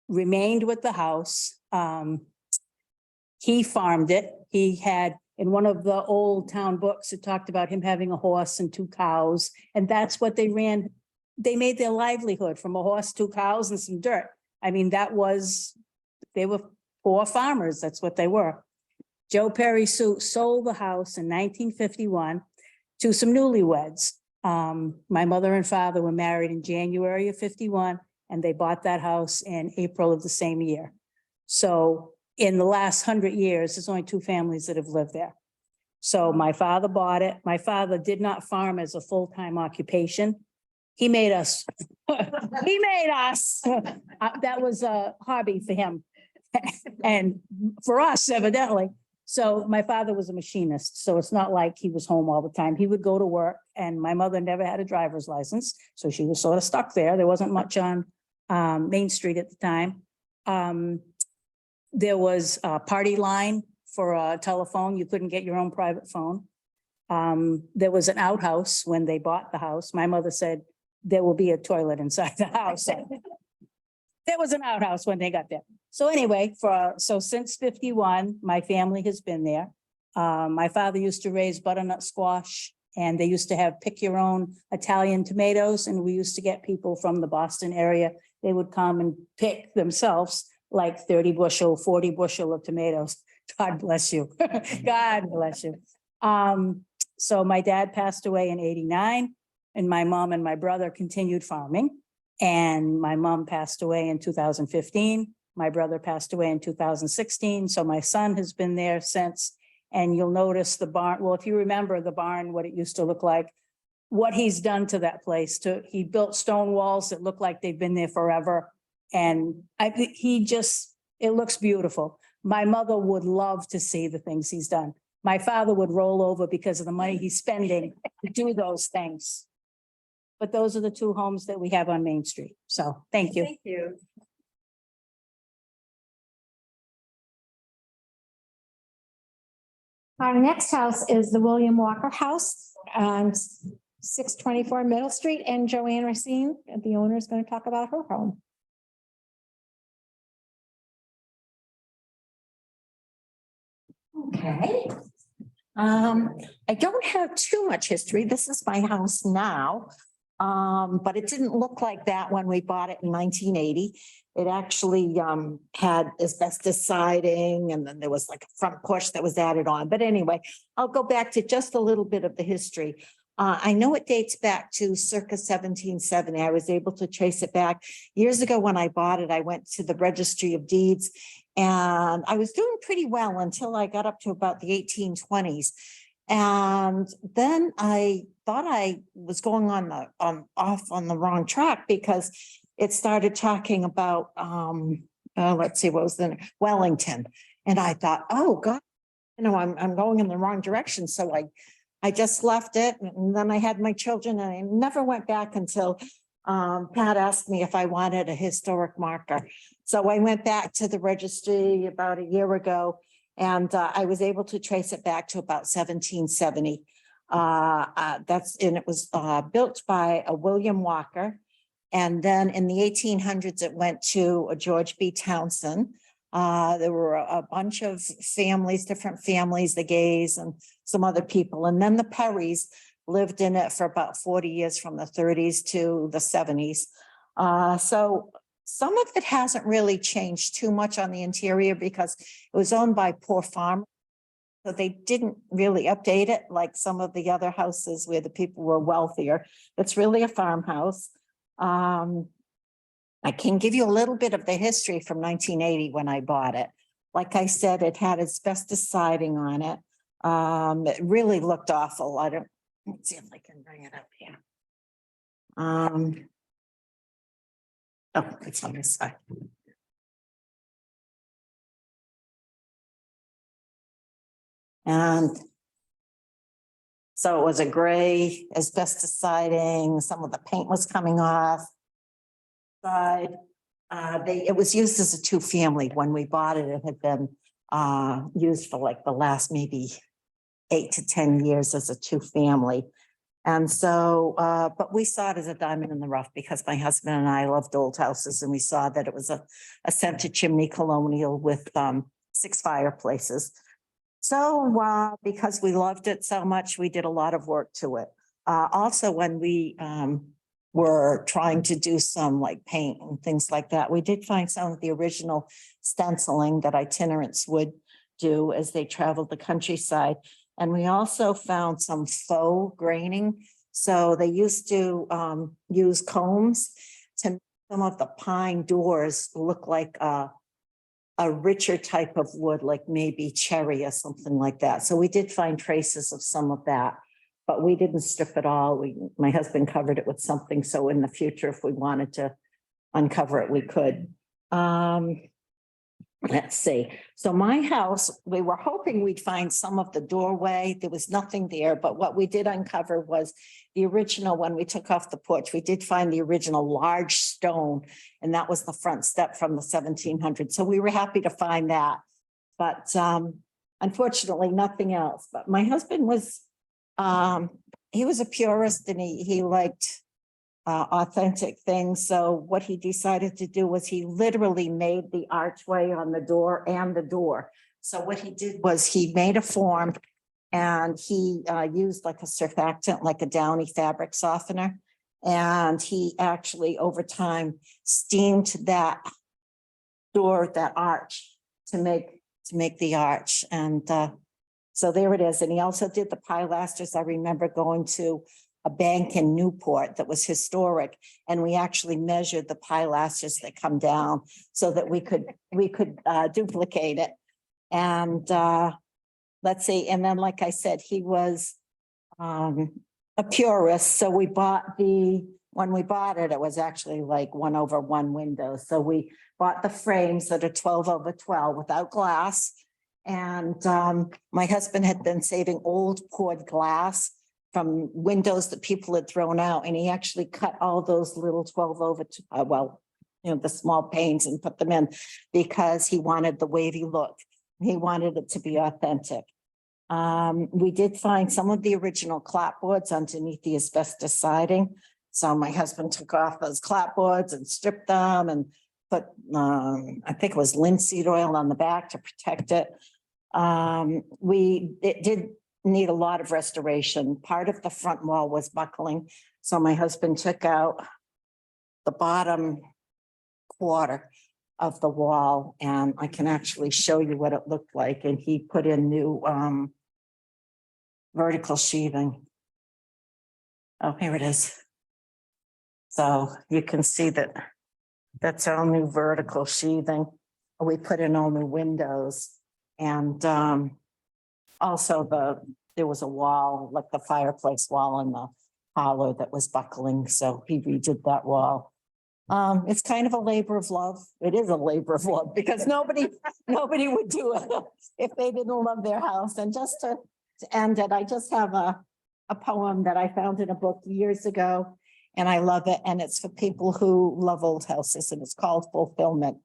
remained with the house. He farmed it. He had, in one of the old town books, it talked about him having a horse and 2 cows. And that's what they ran. They made their livelihood from a horse, 2 cows and some dirt. I mean, they were poor farmers. That's what they were. Joe Perry Suit sold the house in 1951 to some newlyweds. My mother and father were married in January of 51, and they bought that house in April of the same year. So in the last 100 years, there's only 2 families that have lived there. So my father bought it. My father did not farm as a full-time occupation. He made us, he made us. That was a hobby for him and for us, evidently. So my father was a machinist. So it's not like he was home all the time. He would go to work, and my mother never had a driver's license. So she was sort of stuck there. There wasn't much on Main Street at the time. There was a party line for a telephone. You couldn't get your own private phone. There was an outhouse when they bought the house. My mother said there will be a toilet inside the house. There was an outhouse when they got there. So anyway, so since 51, my family has been there. My father used to raise butternut squash, and they used to have pick your own Italian tomatoes, and we used to get people from the Boston area. They would come and pick themselves like 30 bushel, 40 bushel of tomatoes. God bless you. God bless you. So my dad passed away in 89, and my mom and my brother continued farming. And my mom passed away in 2015. My brother passed away in 2016. So my son has been there since. And you'll notice the barn. Well, if you remember the barn, what it used to look like, what he's done to that place, he built stone walls that look like they've been there forever. And I think it looks beautiful. My mother would love to see the things he's done. My father would roll over because of the money he's spending to do those things. But those are the two homes that we have on Main Street. So thank you. Thank you. Our next house is the William Walker House on 624 Middle Street, and Joanne Racine, the owner, is going to talk about her home. Okay. I don't have too much history. This is my house now. But it didn't look like that when we bought it in 1980. It actually had asbestos siding, and then there was like a front porch that was added on. But anyway, I'll go back to just a little bit of the history. I know it dates back to circa 1770. I was able to trace it back. Years ago when I bought it, I went to the Registry of Deeds, and I was doing pretty well until I got up to about the 1820s. And then I thought I was going off on the wrong track, because it started talking about, let's see, what was the Wellington. And I thought, oh God, I'm going in the wrong direction. So I just left it, and then I had my children, and I never went back until Pat asked me if I wanted a historic marker. So I went back to the registry about a year ago, and I was able to trace it back to about 1770. It was built by a William Walker. And then in the 1800s, it went to a George B. Townsend. There were a bunch of families, different families, the Gays and some other people. And then the Perrys lived in it for about 40 years, from the 30s to the 70s. So some of it hasn't really changed too much on the interior, because it was owned by poor farmers. So they didn't really update it like some of the other houses where the people were wealthier. It's really a farmhouse. I can give you a little bit of the history from 1980 when I bought it. Like I said, it had asbestos siding on it. It really looked awful. Let's see if I can bring it up here. Oh, it's on this side. And so it was a gray asbestos siding. Some of the paint was coming off. It was used as a two-family. When we bought it, it had been used for like the last maybe 8 to 10 years as a two-family. And so, but we saw it as a diamond in the rough, because my husband and I loved old houses, and we saw that it was a center chimney colonial with 6 fireplaces. So because we loved it so much, we did a lot of work to it. Also, when we were trying to do some like paint and things like that, we did find some of the original stenciling that itinerants would do as they traveled the countryside. And we also found some faux graining. So they used to use combs to make some of the pine doors look like a richer type of wood, like maybe cherry or something like that. So we did find traces of some of that, but we didn't strip it all. My husband covered it with something. So in the future, if we wanted to uncover it, we could. Let's see. So my house, we were hoping we'd find some of the doorway. There was nothing there, but what we did uncover was the original. When we took off the porch, we did find the original large stone, and that was the front step from the 1700s. So we were happy to find that, but unfortunately nothing else. But my husband was, he was a purist, and he liked authentic thing. So what he decided to do was he literally made the archway on the door and the door. So what he did was he made a form and he used like a surfactant, like a downy fabric softener. And he actually over time steamed that door, that arch to make the arch. And so there it is. And he also did the pilasters. I remember going to a bank in Newport that was historic. And we actually measured the pilasters that come down so that we could duplicate it. And let's see. And then, like I said, he was a purist. So we bought when we bought it, it was actually like 1/1 window. So we bought the frames that are 12/12 without glass. And my husband had been saving old poured glass from windows that people had thrown out. And he actually cut all those little 12/12, the small panes and put them in because he wanted the wavy look. He wanted it to be authentic. We did find some of the original clapboards underneath the asbestos siding. So my husband took off those clapboards and stripped them and put, I think it was linseed oil on the back to protect it. It did need a lot of restoration. Part of the front wall was buckling. So my husband took out the bottom quarter of the wall and I can actually show you what it looked like. And he put in new vertical sheathing. Oh, here it is. So you can see that that's all new vertical sheathing. We put in all new windows and also there was a wall, like the fireplace wall in the parlor that was buckling. So he redid that wall. It's kind of a labor of love. It is a labor of love because nobody would do it if they didn't love their house. And just to end it, I just have a poem that I found in a book years ago and I love it. And it's for people who love old houses and it's called Fulfillment.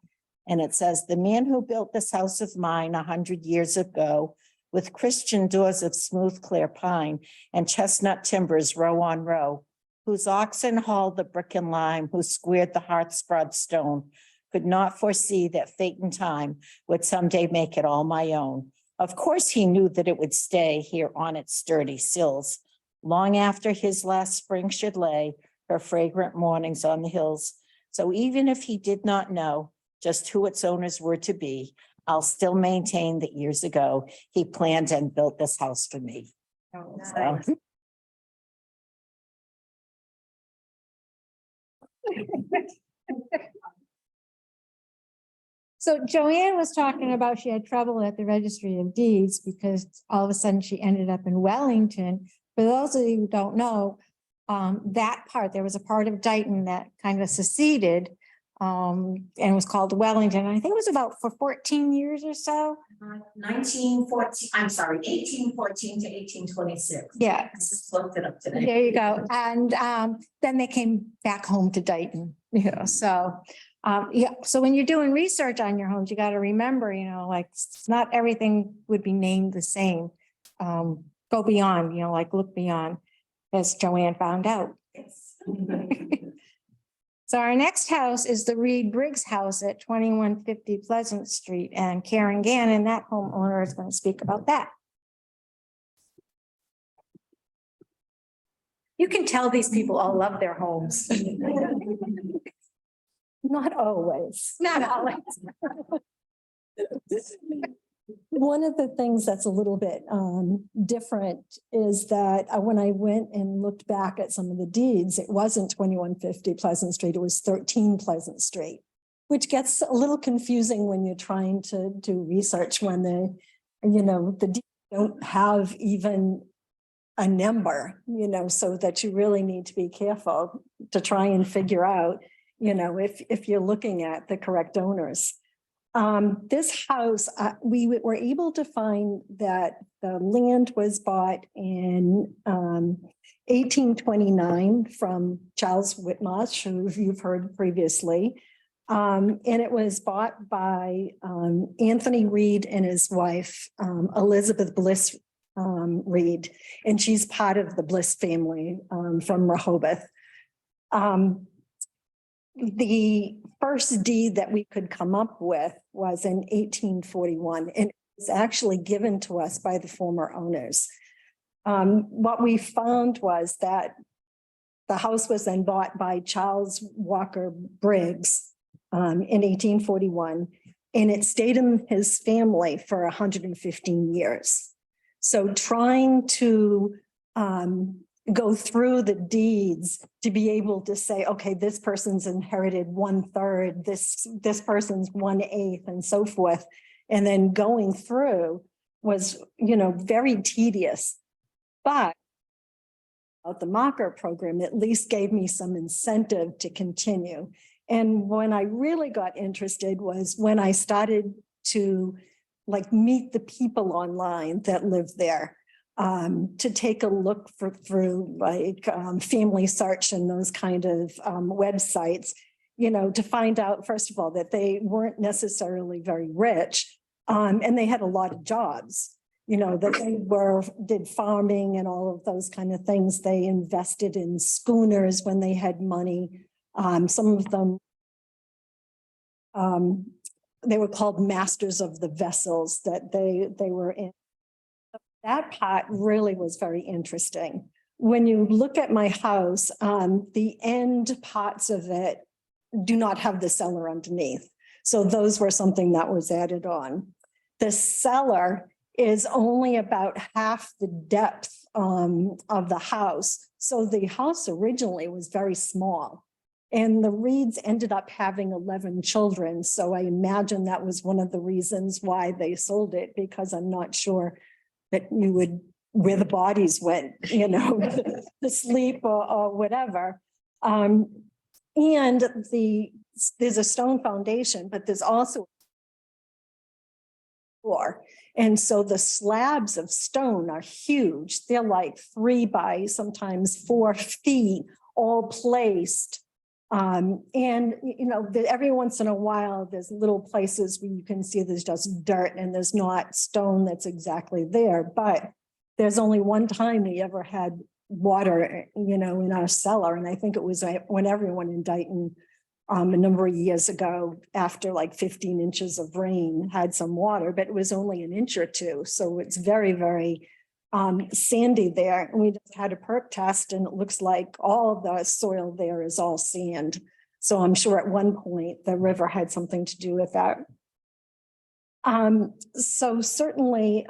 And it says, the man who built this house of mine 100 years ago with Christian doors of smooth clear pine and chestnut timbers row on row, whose oxen hauled the brick and lime, who squared the hearth's broad stone, could not foresee that fate and time would someday make it all my own. Of course, he knew that it would stay here on its sturdy sills, long after his last spring should lay her fragrant mornings on the hills. So even if he did not know just who its owners were to be, I'll still maintain that years ago, he planned and built this house for me. Oh, So, So Joanne was talking about she had trouble at the Registry of Deeds because all of a sudden she ended up in Wellington. For those of you who don't know, that part, there was a part of Dighton that kind of seceded and was called Wellington. I think it was about for 14 years or so. 1814 to 1826. Yeah. I just looked it up today. There you go. And then they came back home to Dighton, so yeah. So when you're doing research on your homes, you got to remember, like not everything would be named the same. Go beyond, like look beyond, as Joanne found out. So our next house is the Reed Briggs house at 2150 Pleasant Street, and Karen Gannon, that homeowner, is going to speak about that. You can tell these people all love their homes. Not always. Not always. One of the things that's a little bit different is that when I went and looked back at some of the deeds, it wasn't 2150 Pleasant Street, it was 13 Pleasant Street, which gets a little confusing when you're trying to do research when the deeds don't have even a number, so that you really need to be careful to try and figure out, if you're looking at the correct owners. This house, we were able to find that the land was bought in 1829 from Charles Whitmarsh, who you've heard previously. And it was bought by Anthony Reed and his wife, Elizabeth Bliss Reed, and she's part of the Bliss family from Rehoboth. The first deed that we could come up with was in 1841, and it was actually given to us by the former owners. What we found was that the house was then bought by Charles Walker Briggs in 1841, and it stayed in his family for 115 years. So trying to go through the deeds to be able to say, okay, this person's inherited 1/3, this person's 1/8, and so forth. And then going through was, very tedious. But the mocker program at least gave me some incentive to continue. And when I really got interested was when I started to meet the people online that live there. To take a look through Family Search and those kind of websites, to find out, first of all, that they weren't necessarily very rich, and they had a lot of jobs, that they did farming and all of those kind of things. They invested in schooners when they had money. Some of them, they were called masters of the vessels that they were in. That part really was very interesting. When you look at my house, the end parts of it do not have the cellar underneath. So those were something that was added on. The cellar is only about half the depth of the house. So the house originally was very small. And the Reeds ended up having 11 children. So I imagine that was one of the reasons why they sold it, because I'm not sure that you would, where the bodies went, to sleep or whatever. And there's a stone foundation, but there's also floor. And so the slabs of stone are huge. They're like 3 by sometimes 4 feet, all placed. Every once in a while, there's little places where you can see there's just dirt and there's not stone that's exactly there. But there's only one time we ever had water, in our cellar. And I think it was when everyone in Dighton, a number of years ago, after 15 inches of rain, had some water, but it was only an inch or two. So it's very, very sandy there. And we just had a perk test and it looks like all the soil there is all sand. So I'm sure at one point the river had something to do with that. So certainly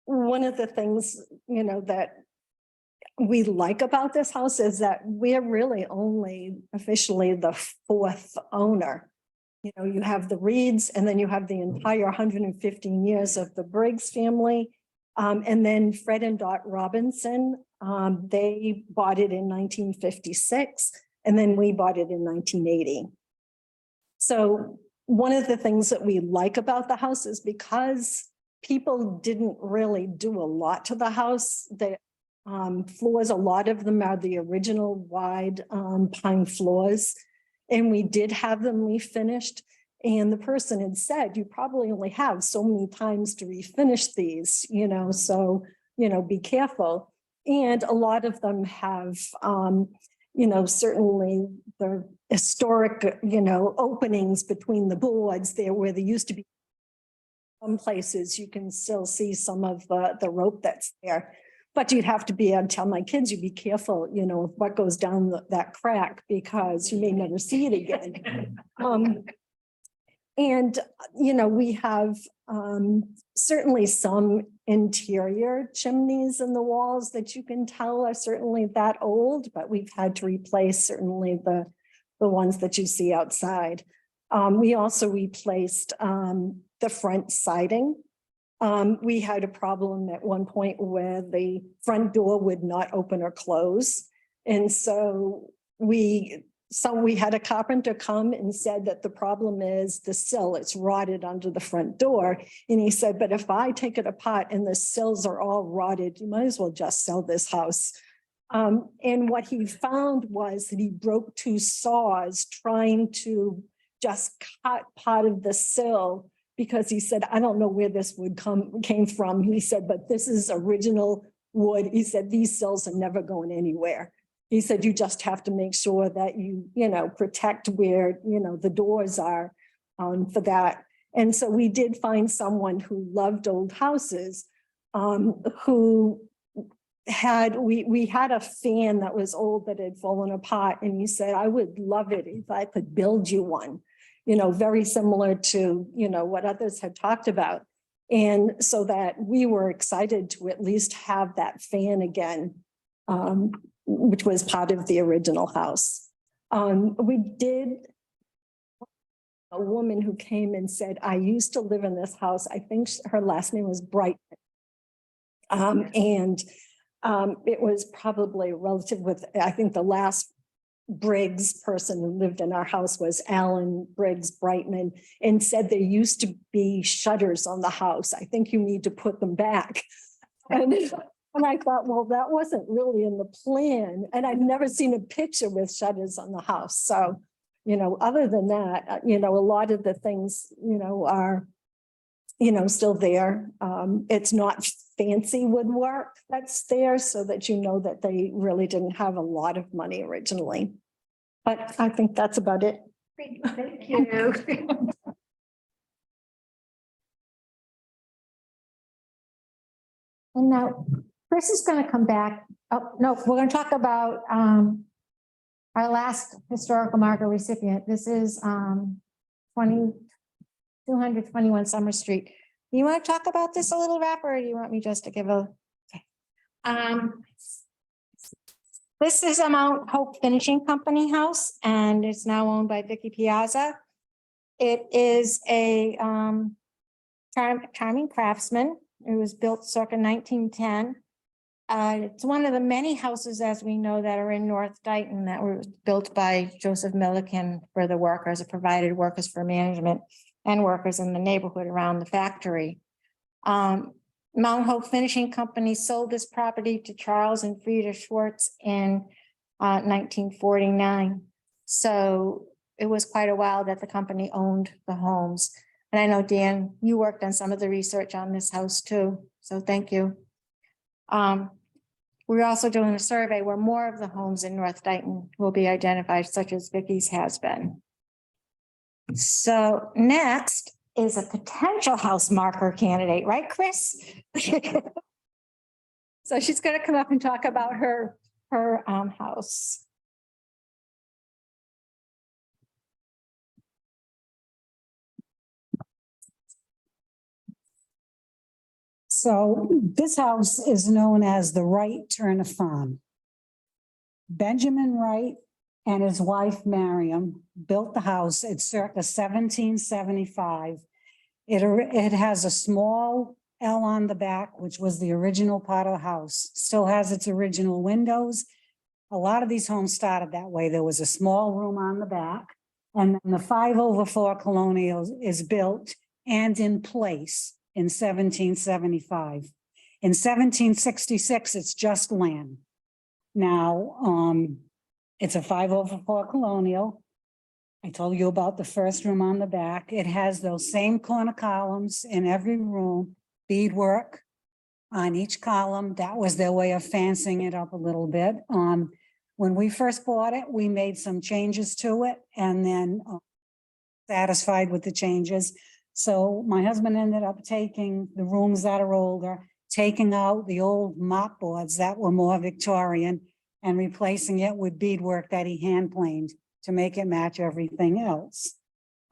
one of the things, that we like about this house is that we're really only officially the 4th owner. You have the Reeds, and then you have the entire 115 years of the Briggs family. And then Fred and Dot Robinson, they bought it in 1956, and then we bought it in 1980. So one of the things that we like about the house is because people didn't really do a lot to the house. The floors, a lot of them are the original wide pine floors, and we did have them refinished. And the person had said, you probably only have so many times to refinish these, so, be careful. And a lot of them have, certainly the historic, openings between the boards there where there used to be some places you can still see some of the rope that's there. But you'd have to tell my kids, you be careful, of what goes down that crack, because you may never see it again. And, we have certainly some interior chimneys in the walls that you can tell are certainly that old, but we've had to replace certainly the ones that you see outside. We also replaced the front siding. We had a problem at one point where the front door would not open or close. And so we had a carpenter come and said that the problem is the sill, it's rotted under the front door. And he said, but if I take it apart and the sills are all rotted, you might as well just sell this house. And what he found was that he broke 2 saws trying to just cut part of the sill, because he said, I don't know where this wood came from. He said, but this is original wood. He said, these sills are never going anywhere. he said, you just have to make sure that you know, protect where, you know, the doors are for that. And so we did find someone who loved old houses, who we had a fan that was old that had fallen apart, and he said, I would love it if I could build you one, you know, very similar to, you know, what others had talked about. And so that we were excited to at least have that fan again, which was part of the original house. We did a woman who came and said, I used to live in this house. I think her last name was Bright. It was probably a relative with, I think the last Briggs person who lived in our house was Alan Briggs Brightman, and said there used to be shutters on the house. I think you need to put them back. And I thought, well, that wasn't really in the plan. And I've never seen a picture with shutters on the house. So, you know, other than that, you know, a lot of the things, you know, are, you know, still there. It's not fancy woodwork that's there, so that you know that they really didn't have a lot of money originally. But I think that's about it. Thank you. And now Chris is going to come back. Oh, no, we're going to talk about our last historical marker recipient. This is 221 Summer Street. Do you want to talk about this a little, Rapper, or do you want me just to give a? Okay. This is a Mount Hope Finishing Company house, and it's now owned by Vicky Piazza. It is a charming craftsman. It was built circa 1910. It's one of the many houses, as we know, that are in North Dighton that were built by Joseph Milliken for the workers. It provided workers for management and workers in the neighborhood around the factory. Mount Hope Finishing Company sold this property to Charles and Frida Schwartz in 1949. So it was quite a while that the company owned the homes. And I know, Dan, you worked on some of the research on this house too. So thank you. We're also doing a survey where more of the homes in North Dighton will be identified, such as Vicky's has been. So next is a potential house marker candidate, right, Chris? So she's going to come up and talk about her house. So this house is known as the Wright Turner Farm. Benjamin Wright and his wife Miriam built the house at circa 1775. It has a small L on the back, which was the original part of the house. Still has its original windows. A lot of these homes started that way. There was a small room on the back, and then the 5/4 colonial is built and in place in 1775. In 1766, it's just land. Now, it's a 5/4 colonial. I told you about the first room on the back. It has those same corner columns in every room, beadwork on each column. That was their way of fancying it up a little bit. When we first bought it, we made some changes to it, and then satisfied with the changes. So my husband ended up taking the rooms that are older, taking out the old mop boards that were more Victorian, and replacing it with beadwork that he hand planed to make it match everything else.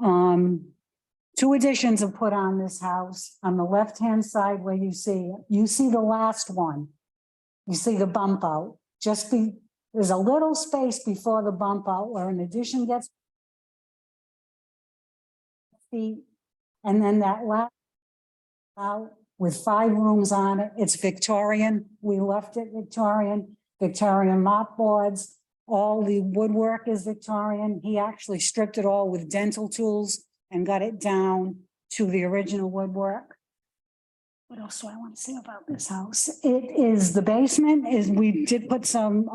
2 additions are put on this house. On the left-hand side where you see the last one. You see the bump out. There's a little space before the bump out where an addition gets feet. And then that last out with 5 rooms on it. It's Victorian. We left it Victorian. Victorian mop boards. All the woodwork is Victorian. He actually stripped it all with dental tools and got it down to the original woodwork. What else do I want to say about this house? The basement we did put some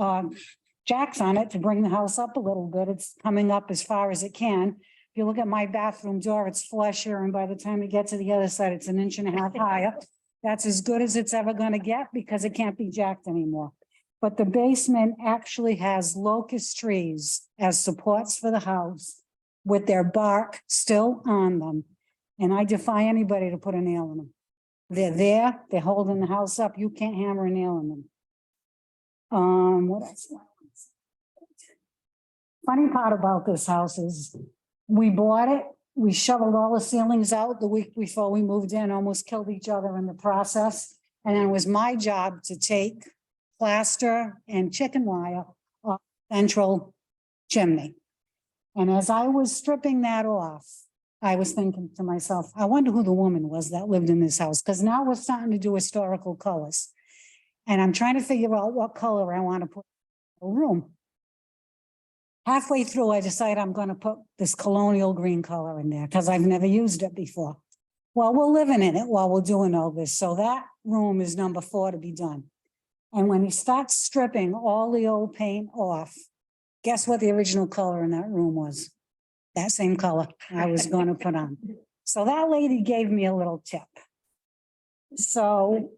jacks on it to bring the house up a little bit. It's coming up as far as it can. If you look at my bathroom door, it's flusher, and by the time you get to the other side, it's 1.5 inches higher. That's as good as it's ever going to get because it can't be jacked anymore. but the basement actually has locust trees as supports for the house with their bark still on them. And I defy anybody to put a nail in them. They're there, they're holding the house up. You can't hammer a nail in them. What else? Funny part about this house is we bought it, we shoveled all the ceilings out the week before we moved in, almost killed each other in the process. And then it was my job to take plaster and chicken wire off central chimney. And as I was stripping that off, I was thinking to myself, I wonder who the woman was that lived in this house, because now we're starting to do historical colors. And I'm trying to figure out what color I want to put in the room. Halfway through, I decide I'm going to put this colonial green color in there because I've never used it before. Well, we're living in it while we're doing all this. So that room is number 4 to be done. And when he starts stripping all the old paint off, guess what the original color in that room was? That same color I was going to put on. So that lady gave me a little tip. So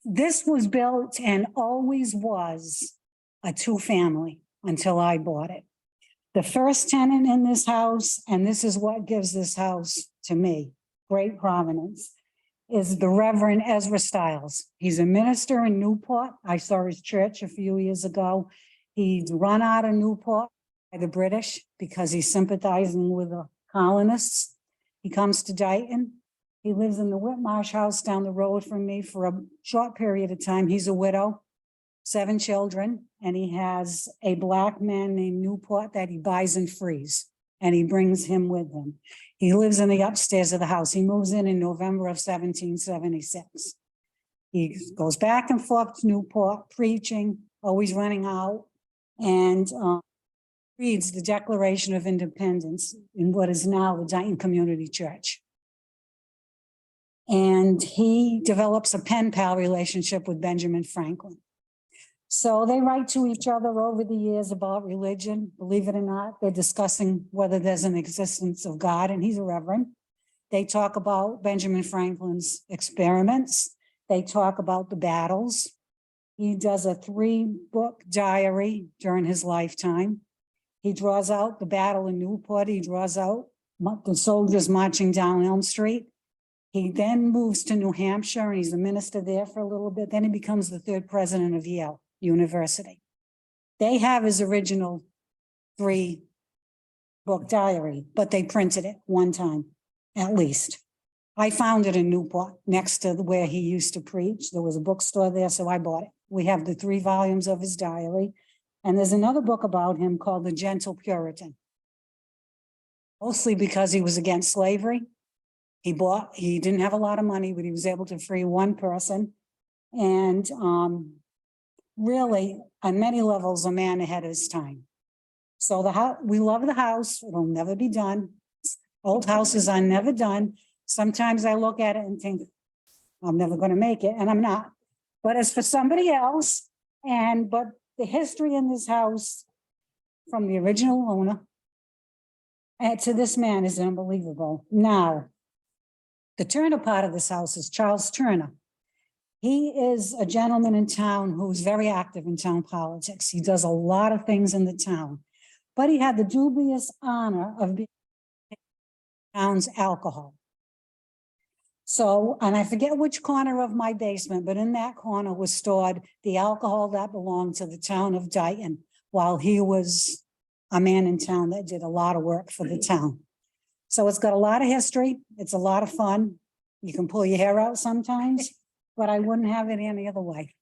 this was built and always was a 2-family until I bought it. The first tenant in this house, and this is what gives this house to me great provenance, is the Reverend Ezra Stiles. He's a minister in Newport. I saw his church a few years ago. He's run out of Newport by the British because he's sympathizing with the colonists. He comes to Dighton. He lives in the Whitmarsh house down the road from me for a short period of time. He's a widow, 7 children, and he has a black man named Newport that he buys and frees, and he brings him with him. He lives in the upstairs of the house. He moves in November of 1776. He goes back and forth to Newport, preaching, always running out, and reads the Declaration of Independence in what is now the Dighton Community Church. And he develops a pen pal relationship with Benjamin Franklin. So they write to each other over the years about religion. Believe it or not, they're discussing whether there's an existence of God, and he's a reverend. They talk about Benjamin Franklin's experiments. They talk about the battles. He does a 3-book diary during his lifetime. He draws out the battle in Newport. He draws out the soldiers marching down Elm Street. He then moves to New Hampshire, and he's a minister there for a little bit. Then he becomes the 3rd president of Yale University. They have his original 3-book diary, but they printed it one time, at least. I found it in Newport, next to where he used to preach. There was a bookstore there, so I bought it. We have the 3 volumes of his diary. And there's another book about him called The Gentle Puritan. Mostly because he was against slavery. He didn't have a lot of money, but he was able to free one person. And really, on many levels, a man ahead of his time. So the house, we love the house. It'll never be done. Old houses are never done. Sometimes I look at it and think, I'm never going to make it, and I'm not. But as for somebody else, but the history in this house from the original owner and to this man is unbelievable. Now, the Turner part of this house is Charles Turner. He is a gentleman in town who's very active in town politics. He does a lot of things in the town, but he had the dubious honor of being town's alcohol. So, and I forget which corner of my basement, but in that corner was stored the alcohol that belonged to the town of Dighton while he was a man in town that did a lot of work for the town. So it's got a lot of history. It's a lot of fun. You can pull your hair out sometimes, but I wouldn't have it any other way.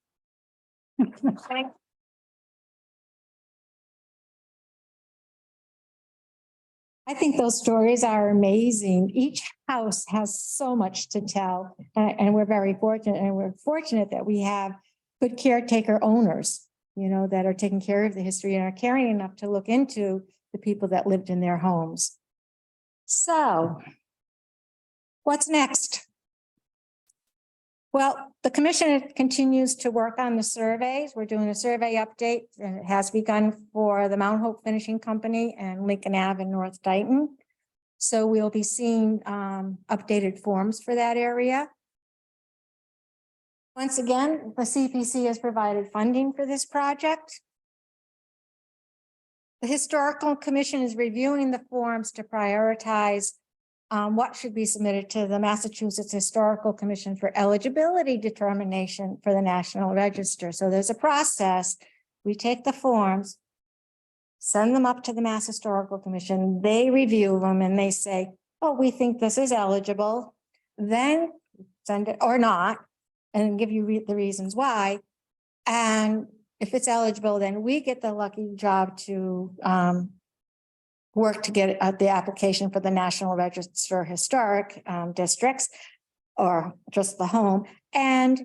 I think those stories are amazing. Each house has so much to tell, and we're very fortunate. And we're fortunate that we have good caretaker owners, that are taking care of the history and are caring enough to look into the people that lived in their homes. So, what's next? Well, the commission continues to work on the surveys. We're doing a survey update, and it has begun for the Mount Hope Finishing Company and Lincoln Ave in North Dighton. So we'll be seeing updated forms for that area. Once again, the CPC has provided funding for this project. The Historical Commission is reviewing the forms to prioritize what should be submitted to the Massachusetts Historical Commission for eligibility determination for the National Register. So there's a process. We take the forms, send them up to the Mass Historical Commission. They review them and they say, oh, we think this is eligible. Then send it or not, and give you the reasons why. And if it's eligible, then we get the lucky job to work to get the application for the National Register Historic Districts or just the home. And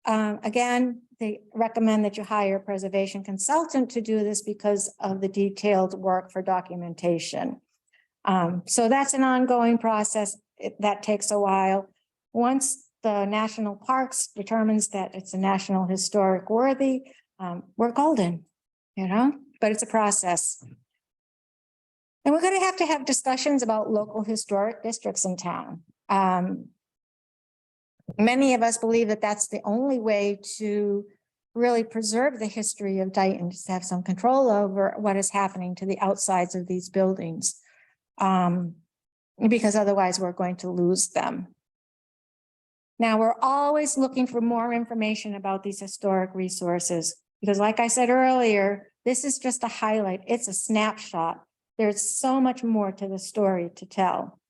again, they recommend that you hire a preservation consultant to do this because of the detailed work for documentation. So that's an ongoing process. That takes a while. Once the National Parks determines that it's a National Historic Worthy, we're golden, but it's a process. And we're going to have discussions about local historic districts in town. Many of us believe that that's the only way to really preserve the history of Dighton, to have some control over what is happening to the outsides of these buildings. Because otherwise we're going to lose them. Now, we're always looking for more information about these historic resources, because like I said earlier, this is just a highlight. It's a snapshot. There's so much more to the story to tell.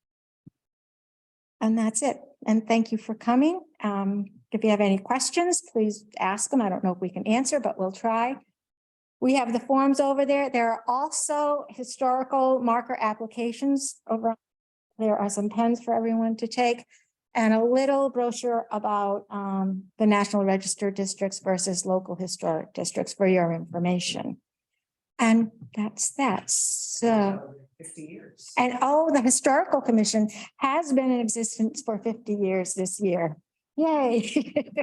And that's it. And thank you for coming. If you have any questions, please ask them. I don't know if we can answer, but we'll try. We have the forms over there. There are also historical marker applications over. There are some pens for everyone to take and a little brochure about the National Register districts versus local historic districts for your information. And that's that. So, 50 years. and the Historical Commission has been in existence for 50 years this year. Yay.